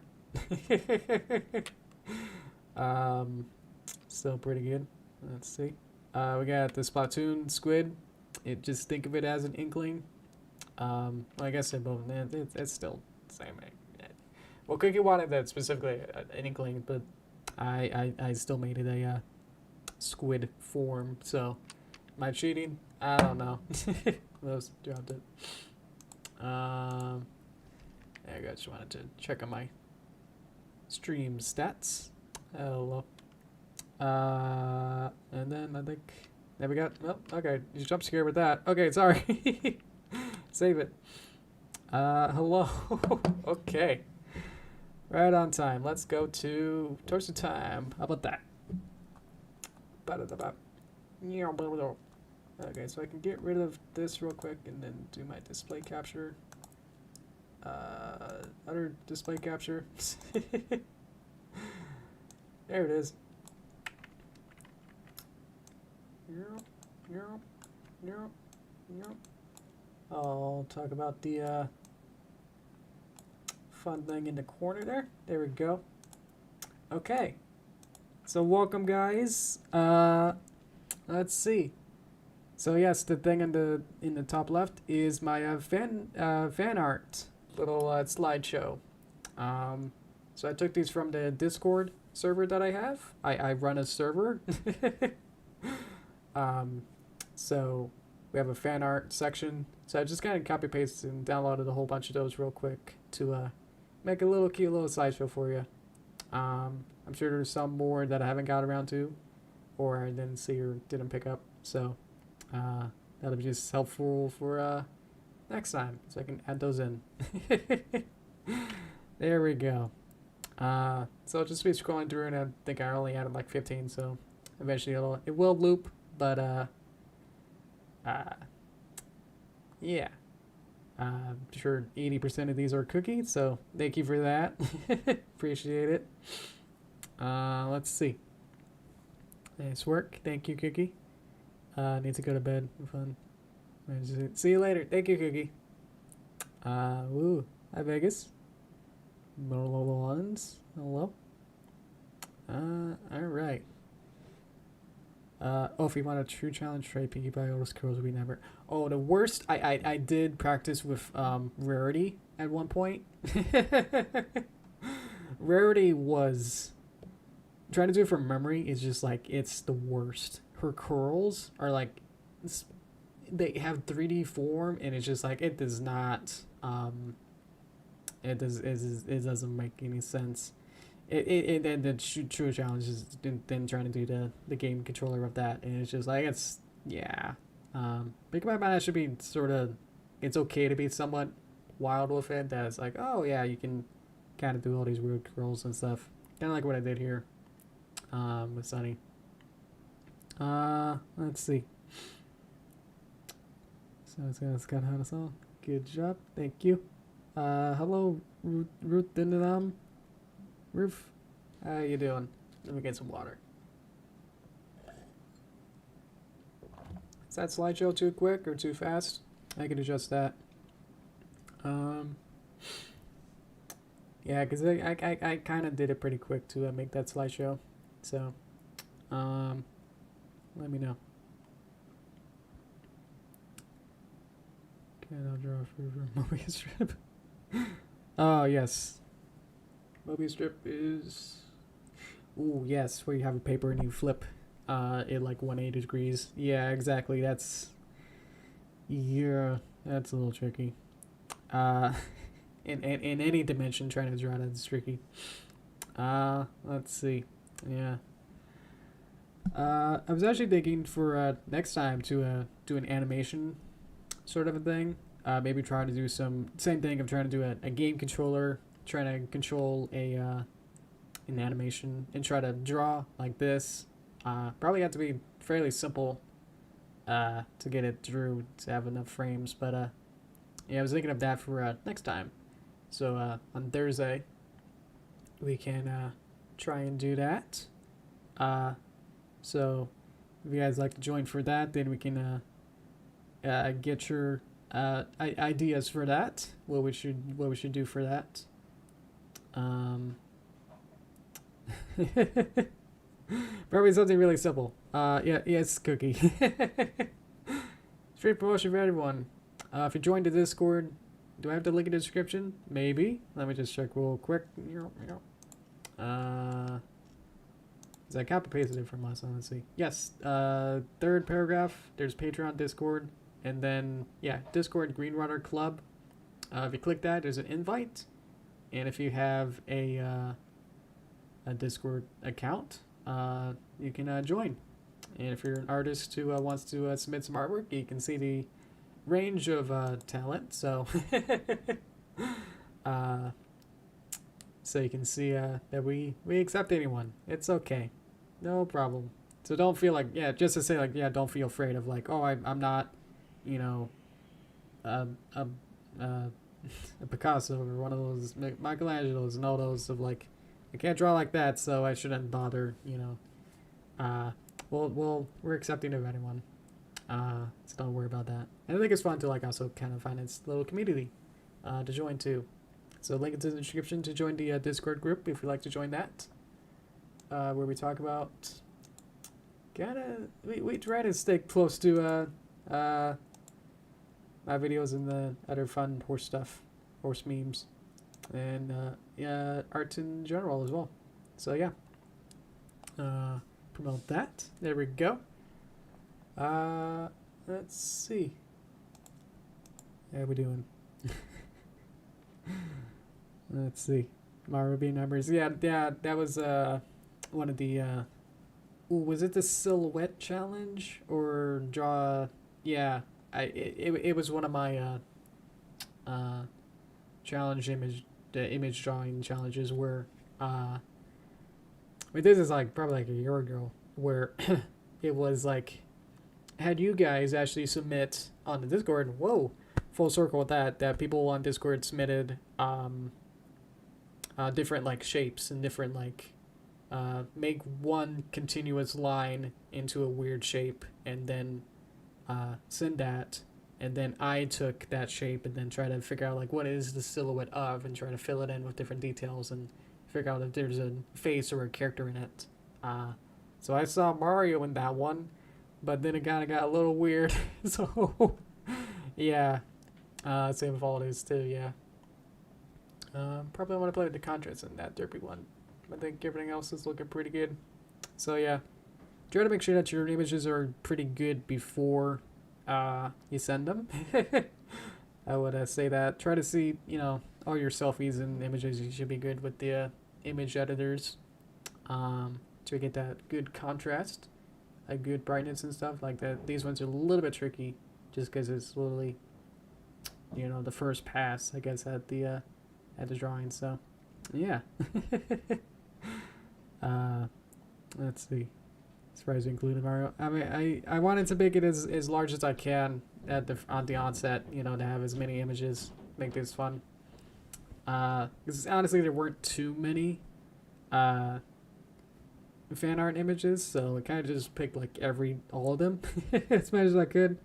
Still pretty good. Let's see. We got the Splatoon squid. Just think of it as an inkling. Well, I guess they're both. It's still the same. Well, Cookie wanted that specifically an inkling, but I still made it a squid form. So, am I cheating? I don't know. Those dropped it. There you go. Just wanted to check on my stream stats. Hello. And then I think there we got. Oh, okay. You jump scared with that. Okay, sorry. Save it. Hello. Okay. Right on time. Let's go to towards the time. How about that? Ba-da-da-ba. Okay, so I can get rid of this real quick and then do my display capture. Other display capture. There it is. I'll talk about the fun thing in the corner there. There we go. Okay. So welcome, guys. Let's see. So yes, the thing in the top left is my fan art little slideshow. So I took these from the Discord server that I have. I run a server. So we have a fan art section. So I just kind of copy pasted and downloaded a whole bunch of those real quick to make a little cute little slideshow for you. I'm sure there's some more that I haven't got around to, or I didn't see or didn't pick up. So that'll be just helpful for next time, so I can add those in. There we go. So I'll just be scrolling through, and I think I only added like 15, so eventually it will loop, but yeah. I'm sure 80% of these are cookies, so thank you for that. Appreciate it. Let's see. Nice work. Thank you, Cookie. Need to go to bed. Fun. See you later. Thank you, Cookie. Woo. Hi, Vegas. Ones. Hello. Alright. Oh, if you want a true challenge, try Pinkie Pie, all those curls we never. Oh, the worst. I did practice with Rarity at one point. Rarity was trying to do it from memory is just like it's the worst. Her curls are like they have 3D form, and it's just like it does not. It doesn't make any sense. The true challenge is then trying to do the game controller of that, and it's just like it's yeah. Think about that should be sort of, it's okay to be somewhat wild with it. That it's like, oh yeah, you can kind of do all these weird curls and stuff, kind of like what I did here with Sunny. Let's see. So it's got how to song. Good job, thank you. Hello, Ruth Dindenam. Roof, how you doing? Let me get some water. Is that slideshow too quick or too fast? I can adjust that. Yeah, because I kind of did it pretty quick to make that slideshow. So, let me know. Okay, I'll draw for Mobius strip. Oh, yes. Mobius strip is... Ooh, yes, where you have a paper and you flip it like 180 degrees. Yeah, exactly. That's... Yeah, that's a little tricky. In any dimension, trying to draw that is tricky. Let's see. Yeah. I was actually thinking for next time to do an animation sort of a thing. Maybe try to do some same thing of trying to do a game controller, trying to control an animation and try to draw like this. Probably have to be fairly simple to get it through to have enough frames, but yeah, I was thinking of that for next time. So on Thursday we can try and do that. So if you guys like to join for that, then we can get your ideas for that. What we should do for that. Probably something really simple. Yeah, yes, Cookie. Straight promotion for everyone. If you joined the Discord, do I have the link in the description? Maybe. Let me just check real quick. I copy pasted it from last time. Let's see. Yes. Third paragraph. There's Patreon, Discord, and then yeah, Discord Greenwater Club. If you click that, there's an invite, and if you have a Discord account, you can join. And if you're an artist who wants to submit some artwork, you can see the range of talent, so so you can see that we accept anyone. It's okay, no problem. So don't feel like, yeah, just to say like, yeah, don't feel afraid of like, oh, I'm not, you know, a Picasso or one of those Michelangelos and all those of like, I can't draw like that, so I shouldn't bother, you know. We're accepting of anyone. So don't worry about that. And I think it's fun to like also kind of find its little community to join too. So link is in the description to join the Discord group if you'd like to join that. Where we talk about we try to stay close to my videos and the other fun horse stuff, horse memes, and yeah, art in general as well. So yeah, promote that. There we go. Let's see. How we doing? Let's see. Mario being numbers. Yeah, that was one of the was it the silhouette challenge or draw? Yeah, it was one of my challenge image drawing challenges where this is like probably like a year ago where it was like had you guys actually submit on the Discord. Whoa, full circle with that people on Discord submitted different like shapes and different like make one continuous line into a weird shape and then send that, and then I took that shape and then try to figure out like what is the silhouette of and try to fill it in with different details and figure out if there's a face or a character in it. So I saw Mario in that one, but then it kind of got a little weird. So yeah, same with all it is too. Yeah, probably want to play with the contrast in that Derpy one. I think everything else is looking pretty good. So yeah, try to make sure that your images are pretty good before you send them. I would say that. Try to see, you know, all your selfies and images. You should be good with the image editors to get that good contrast, a good brightness and stuff like that. These ones are a little bit tricky just because it's literally, you know, the first pass, I guess, at the drawing. So yeah. Let's see. Surprised we included Mario. I mean, I wanted to make it as large as I can on the onset, you know, to have as many images, make this fun. Because honestly, there weren't too many fan art images, so I kind of just picked like all of them as much as I could.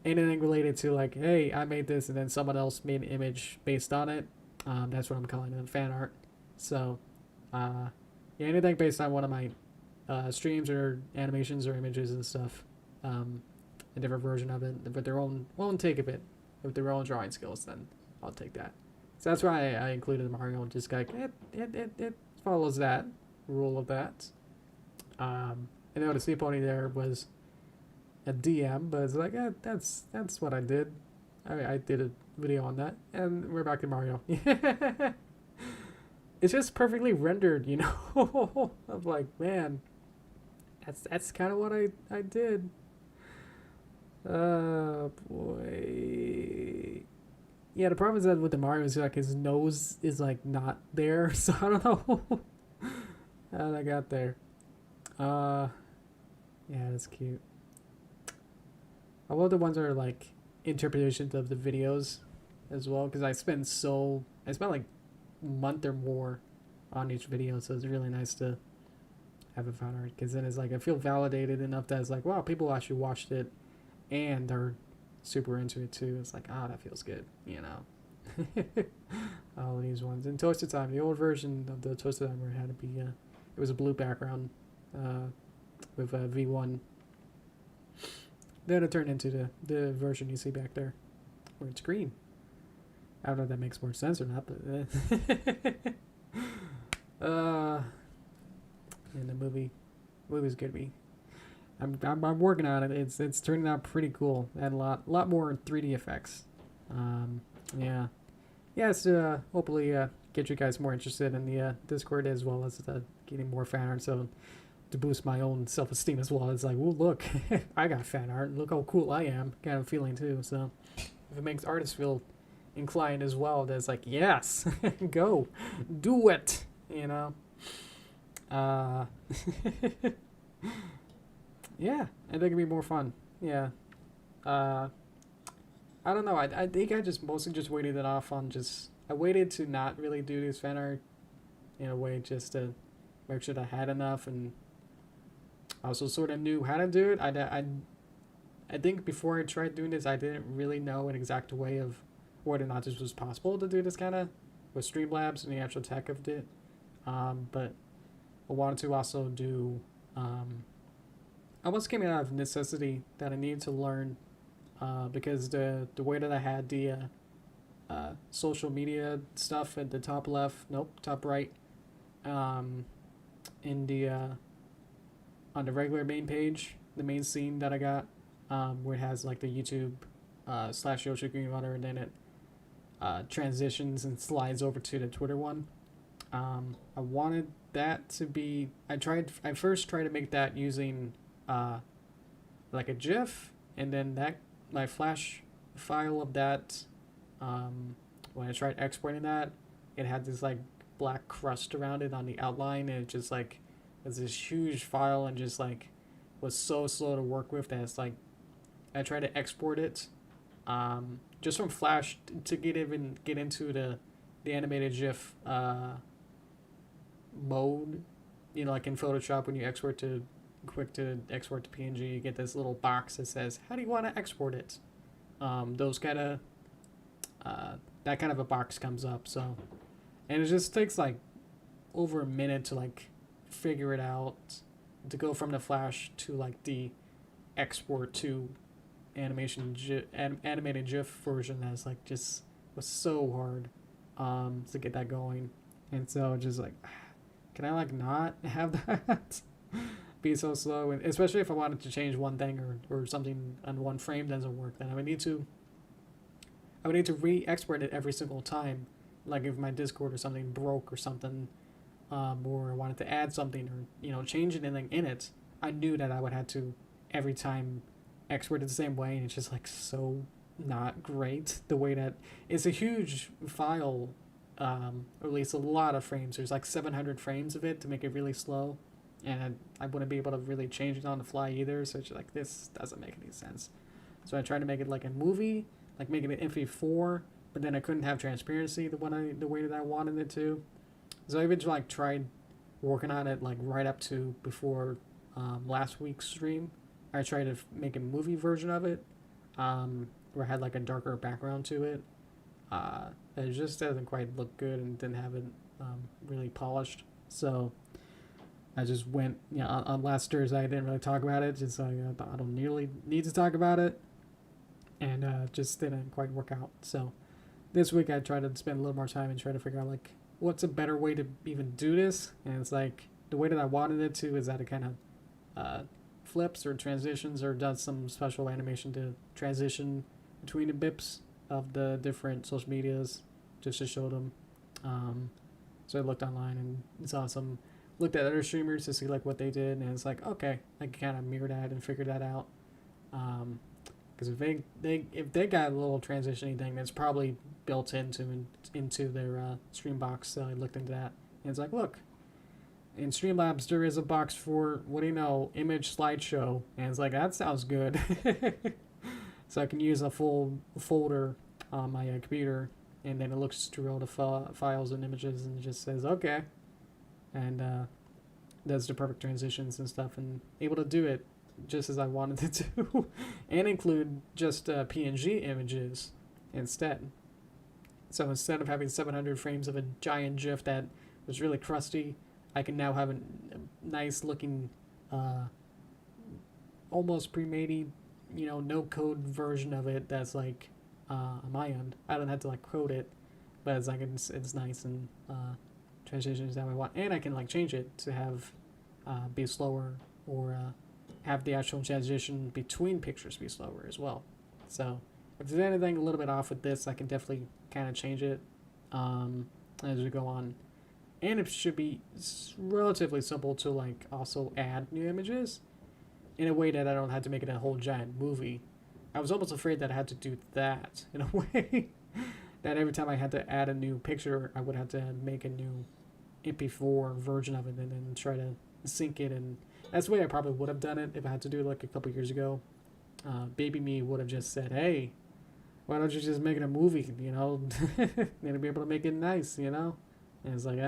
Anything related to like, hey, I made this, and then someone else made an image based on it. That's what I'm calling it, fan art. So, yeah, anything based on one of my streams or animations or images and stuff, a different version of it with their own take of it, with their own drawing skills, then I'll take that. So that's why I included Mario. Just like it follows that rule of that. And then the sea pony there was a DM, but it's like that's what I did. I did a video on that, and we're back to Mario. It's just perfectly rendered, you know. I'm like, man, that's kind of what I did. Oh boy. Yeah, the problem is that with the Mario is like his nose is like not there, so I don't know how that got there. Yeah, that's cute. I love the ones that are like interpretations of the videos as well, because I spent like a month or more on each video, so it's really nice to have a fan art, because then it's like I feel validated enough that it's like, wow, people actually watched it and are super into it too. It's like, that feels good, you know. All of these ones. And Toasted Time, the old version of the Toasted Timer had to be it was a blue background with V1. Then it turned into the version you see back there where it's green. I don't know if that makes more sense or not, but and the movie's good to me. I'm working on it. It's turning out pretty cool and a lot more 3D effects. Yeah. So hopefully get you guys more interested in the Discord, as well as getting more fan art. So to boost my own self-esteem as well. It's like, oh look, I got fan art. Look how cool I am. Kind of feeling too. So if it makes artists feel inclined as well, that's like, yes, go, do it. You know. Yeah, I think it'd be more fun. Yeah. I don't know. I think I just mostly just waited it off on just. I waited to not really do this fan art in a way just to make sure that I had enough, and I also sort of knew how to do it. I think before I tried doing this, I didn't really know an exact way of whether or not this was possible to do this kind of with Streamlabs and the actual tech of it. But I wanted to also do. I was coming out of necessity that I needed to learn because the way that I had the social media stuff at the top left, nope, top right, in the on the regular main page, the main scene that I got, where it has like the YouTube / Yoshi Greenwater, and then it transitions and slides over to the Twitter one. I wanted that to be. I first tried to make that using like a GIF, and then that my Flash file of that. When I tried exporting that, it had this like black crust around it on the outline, and it just like was this huge file and just like was so slow to work with that it's like I tried to export it just from Flash to get into the animated GIF mode. You know, like in Photoshop when you export to export to PNG, you get this little box that says how do you want to export it. Those kind of that kind of a box comes up. So, and it just takes like over a minute to like figure it out, to go from the Flash to like the export to animated GIF version. That's like just was so hard to get that going. And so just like, can I like not have that be so slow? And especially if I wanted to change one thing or something on one frame doesn't work, then I would need to re-export it every single time. Like if my Discord or something broke or something, or I wanted to add something or change anything in it, I knew that I would have to every time export it the same way, and it's just like so not great the way that it's a huge file, or at least a lot of frames. There's like 700 frames of it to make it really slow, and I wouldn't be able to really change it on the fly either. So it's just like this doesn't make any sense. So I tried to make it like a movie. Like making it MP4, but then I couldn't have transparency the way that I wanted it to. So I even like tried working on it like right up to before last week's stream. I tried to make a movie version of it, where I had like a darker background to it. It just doesn't quite look good and didn't have it really polished. So I just went, on last Thursday I didn't really talk about it, just like I don't nearly need to talk about it. And just didn't quite work out. So this week I tried to spend a little more time and try to figure out like what's a better way to even do this. And it's like the way that I wanted it to is that it kind of flips or transitions or does some special animation to transition between the bips of the different social medias just to show them. So I looked online and looked at other streamers to see like what they did, and it's like, okay, I can kind of mirror that and figure that out. Because if they got a little transitioning thing, that's probably built into their stream box. So I looked into that, and it's like, look, in Streamlabs there is a box for image slideshow, and it's like that sounds good. So I can use a full folder on my computer, and then it looks through all the files and images, and it just says okay, and does the perfect transitions and stuff, and able to do it just as I wanted it to, and include just PNG images instead. So instead of having 700 frames of a giant GIF that was really crusty, I can now have a nice looking, almost pre-made, no code version of it that's like on my end. I don't have to like code it, but it's like it's nice and transitions how I want, and I can like change it to have be slower or have the actual transition between pictures be slower as well. So if there's anything a little bit off with this, I can definitely kind of change it as we go on. and it should be relatively simple to like also add new images in a way that I don't have to make it a whole giant movie. I was almost afraid that I had to do that in a way. That every time I had to add a new picture, I would have to make a new MP4 version of it and then try to sync it. And that's the way I probably would have done it if I had to do it like a couple years ago. Baby me would have just said, hey, why don't you just make it a movie, you know? Need to be able to make it nice, you know? And it's like,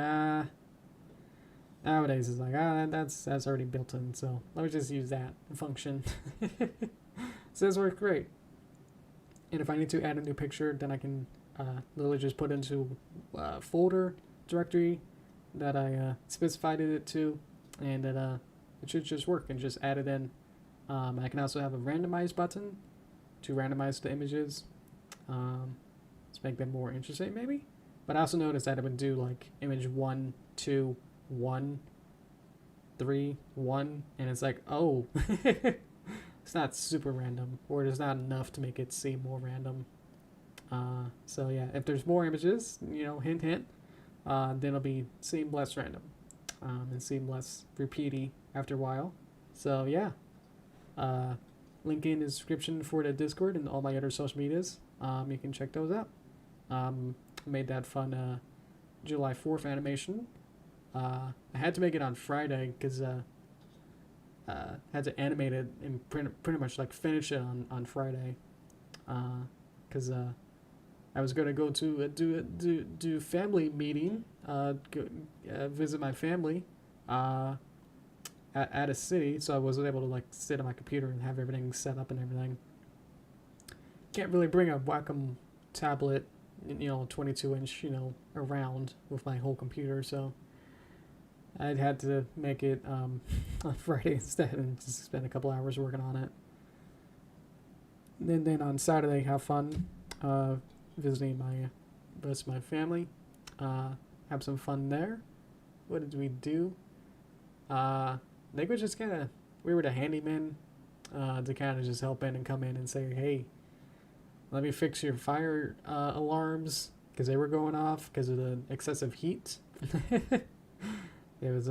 nowadays it's like, that's already built in, so let me just use that function. So this worked great. And if I need to add a new picture, then I can literally just put into a folder directory that I specified it to, and that it should just work and just add it in. I can also have a randomize button to randomize the images. Let's make them more interesting maybe. But I also noticed that it would do like image 1, 2, 1, 3, 1, and it's like, oh, it's not super random, or there's not enough to make it seem more random. So yeah, if there's more images, you know, hint hint, then it'll seem less random, and seem less repeaty after a while. So yeah, link in the description for the Discord and all my other social medias. You can check those out. Made that fun July 4th animation. I had to make it on Friday because had to animate it and pretty much like finish it on Friday, because I was gonna go to do family meeting, visit my family at a city, so I wasn't able to like sit on my computer and have everything set up and everything. Can't really bring a Wacom tablet, you know, 22-inch, you know, around with my whole computer, so I'd had to make it on Friday instead and just spend a couple hours working on it. And then on Saturday, have fun visiting the rest of my family. Have some fun there. What did we do? I think we just we were the handyman to kind of just help in and come in and say, hey, let me fix your fire alarms, because they were going off because of the excessive heat. It was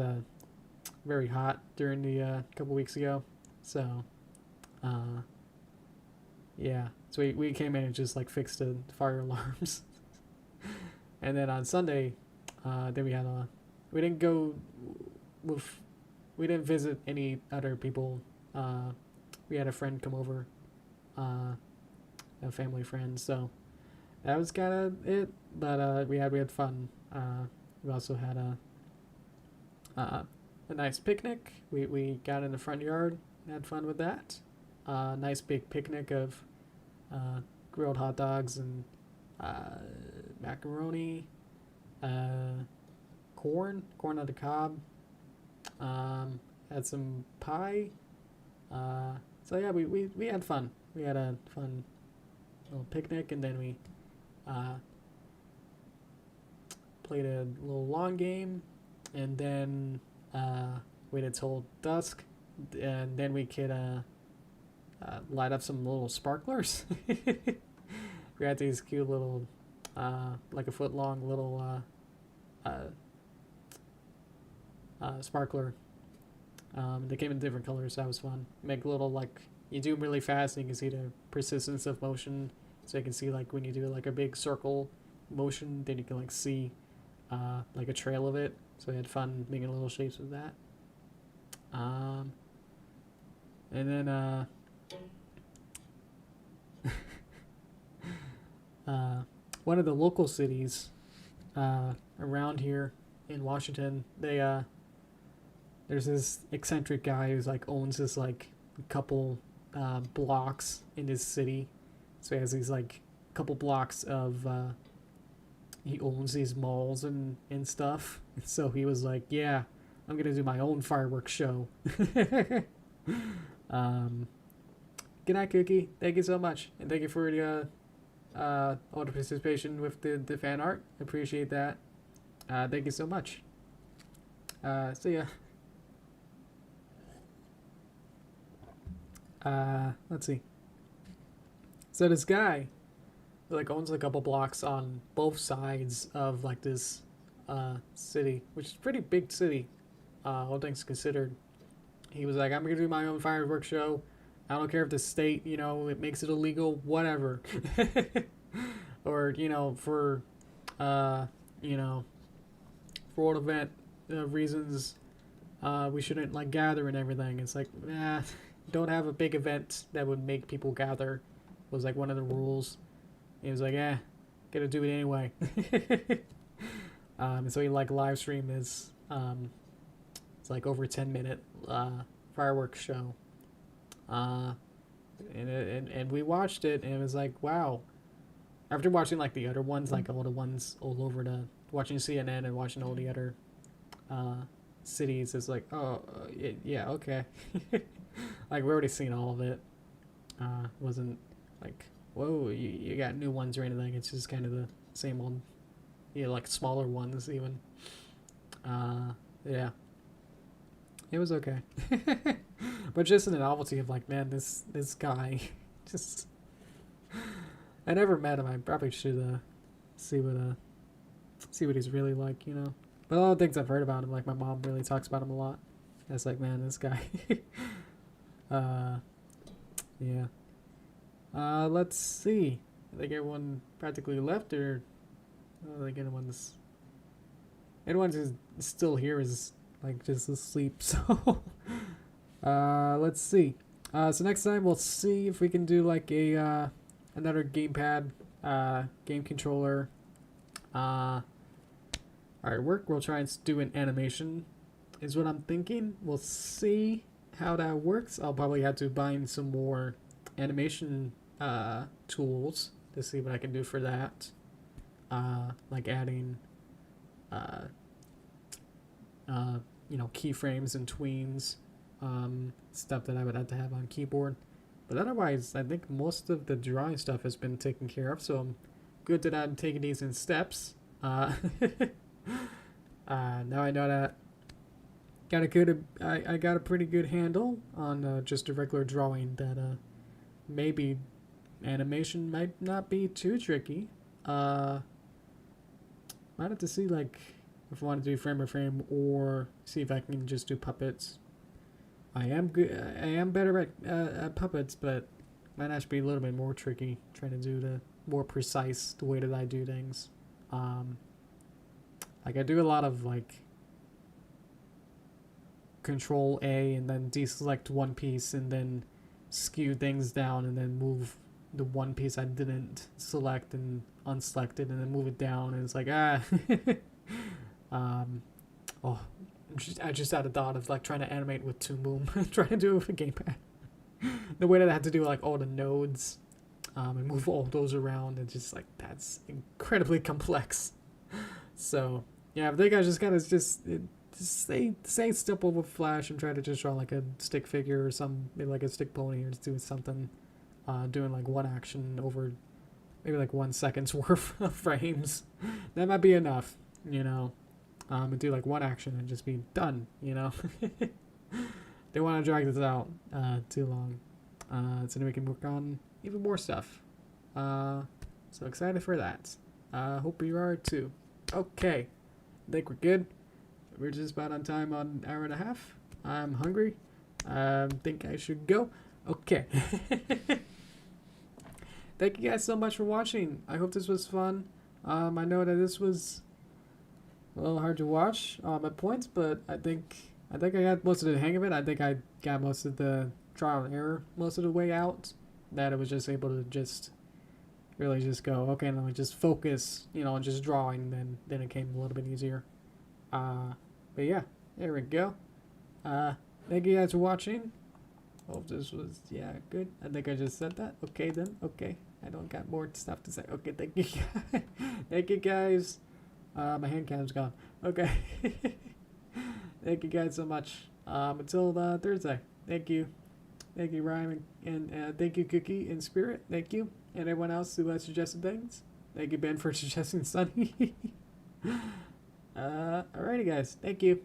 very hot during the couple weeks ago, so yeah. So we came in and just like fixed the fire alarms, and then on Sunday, then we didn't visit any other people. We had a friend come over, a family friend, so that was kind of it. But we had fun. We also had a nice picnic. We got in the front yard, had fun with that. Nice big picnic of grilled hot dogs and macaroni, corn on the cob. Had some pie. So yeah, we had fun. We had a fun little picnic, and then we played a little long game, and then waited till dusk, and then we could light up some little sparklers. We had these cute little, like a foot long little sparkler. They came in different colors, so that was fun. Make little, like, you do them really fast and you can see the persistence of motion, so you can see like when you do like a big circle motion, then you can like see like a trail of it. So we had fun making little shapes with that. And then one of the local cities around here in Washington, there's this eccentric guy who's like owns this like couple blocks in his city. So he has these like couple blocks of he owns these malls and stuff. So he was like, yeah, I'm gonna do my own fireworks show. Good night, Cookie. Thank you so much, and thank you for the all the participation with the fan art. Appreciate that. Thank you so much. See ya. Let's see. So this guy like owns a couple blocks on both sides of like this city, which is a pretty big city, all things considered. He was like, I'm gonna do my own fireworks show. I don't care if the state, it makes it illegal, whatever. Or, uh, you know, for world event reasons, we shouldn't like gather and everything. It's like, don't have a big event that would make people gather. Was like one of the rules. He was like, gotta do it anyway. And so he like live streamed this. It's like over 10-minute fireworks show. And we watched it, and it was like, wow. After watching like the other ones, like all the ones all over watching CNN and watching all the other cities, it's like, yeah, okay. Like we already seen all of it. Wasn't like, whoa, you got new ones or anything. It's just kind of the same old, like smaller ones even. Yeah. It was okay. But just in the novelty of like, man, this guy, just, I never met him. I probably should see what he's really like, But all the things I've heard about him, like my mom really talks about him a lot. It's like, man, this guy. Yeah. Let's see. I think everyone practically left, or I think anyone who's still here is like just asleep. So let's see. So next time we'll see if we can do like a another gamepad, game controller, artwork. We'll try and do an animation, is what I'm thinking. We'll see how that works. I'll probably have to bind some more animation tools to see what I can do for that. Like adding, keyframes and tweens, stuff that I would have to have on keyboard. But otherwise, I think most of the drawing stuff has been taken care of, so I'm good that I'm taking these in steps. Now I know that I got a pretty good handle on just a regular drawing, that maybe animation might not be too tricky. Might have to see like if I want to do frame by frame, or see if I can just do puppets. I am better at puppets, but might actually be a little bit more tricky trying to do the more precise the way that I do things. Like I do a lot of like Control A and then deselect one piece and then skew things down and then move the one piece I didn't select and unselect it and then move it down, and it's like I just had a thought of like trying to animate with Toon Boom, trying to do it with a gamepad. The way that I had to do like all the nodes and move all those around, and just like that's incredibly complex. So yeah, I think I just gotta just stay simple with Flash and try to just draw like a stick figure or maybe like a stick pony, or just doing something, doing like one action over maybe like 1 second's worth of frames. That might be enough, and do like one action and just be done, They want to drag this out too long, so then we can work on even more stuff. So excited for that. Hope you are too. Okay, I think we're good. We're just about on time, on an hour and a half. I'm hungry. Think I should go. Okay. Thank you guys so much for watching. I hope this was fun. I know that this was a little hard to watch at points, but I think I got most of the hang of it. I think I got most of the trial and error most of the way out. That I was just able to just really just go, okay, and then just focus, on just drawing. Then it came a little bit easier. But yeah, there we go. Thank you guys for watching. Hope this was, good. I think I just said that. Okay then. Okay. I don't got more stuff to say. Okay, thank you guys. Thank you guys. My hand cam's gone. Okay. Thank you guys so much. Until Thursday. Thank you. Thank you, Ryan, and thank you, Cookie and Spirit. Thank you. And everyone else who has suggested things. Thank you, Ben, for suggesting Sunny. Alrighty, guys. Thank you.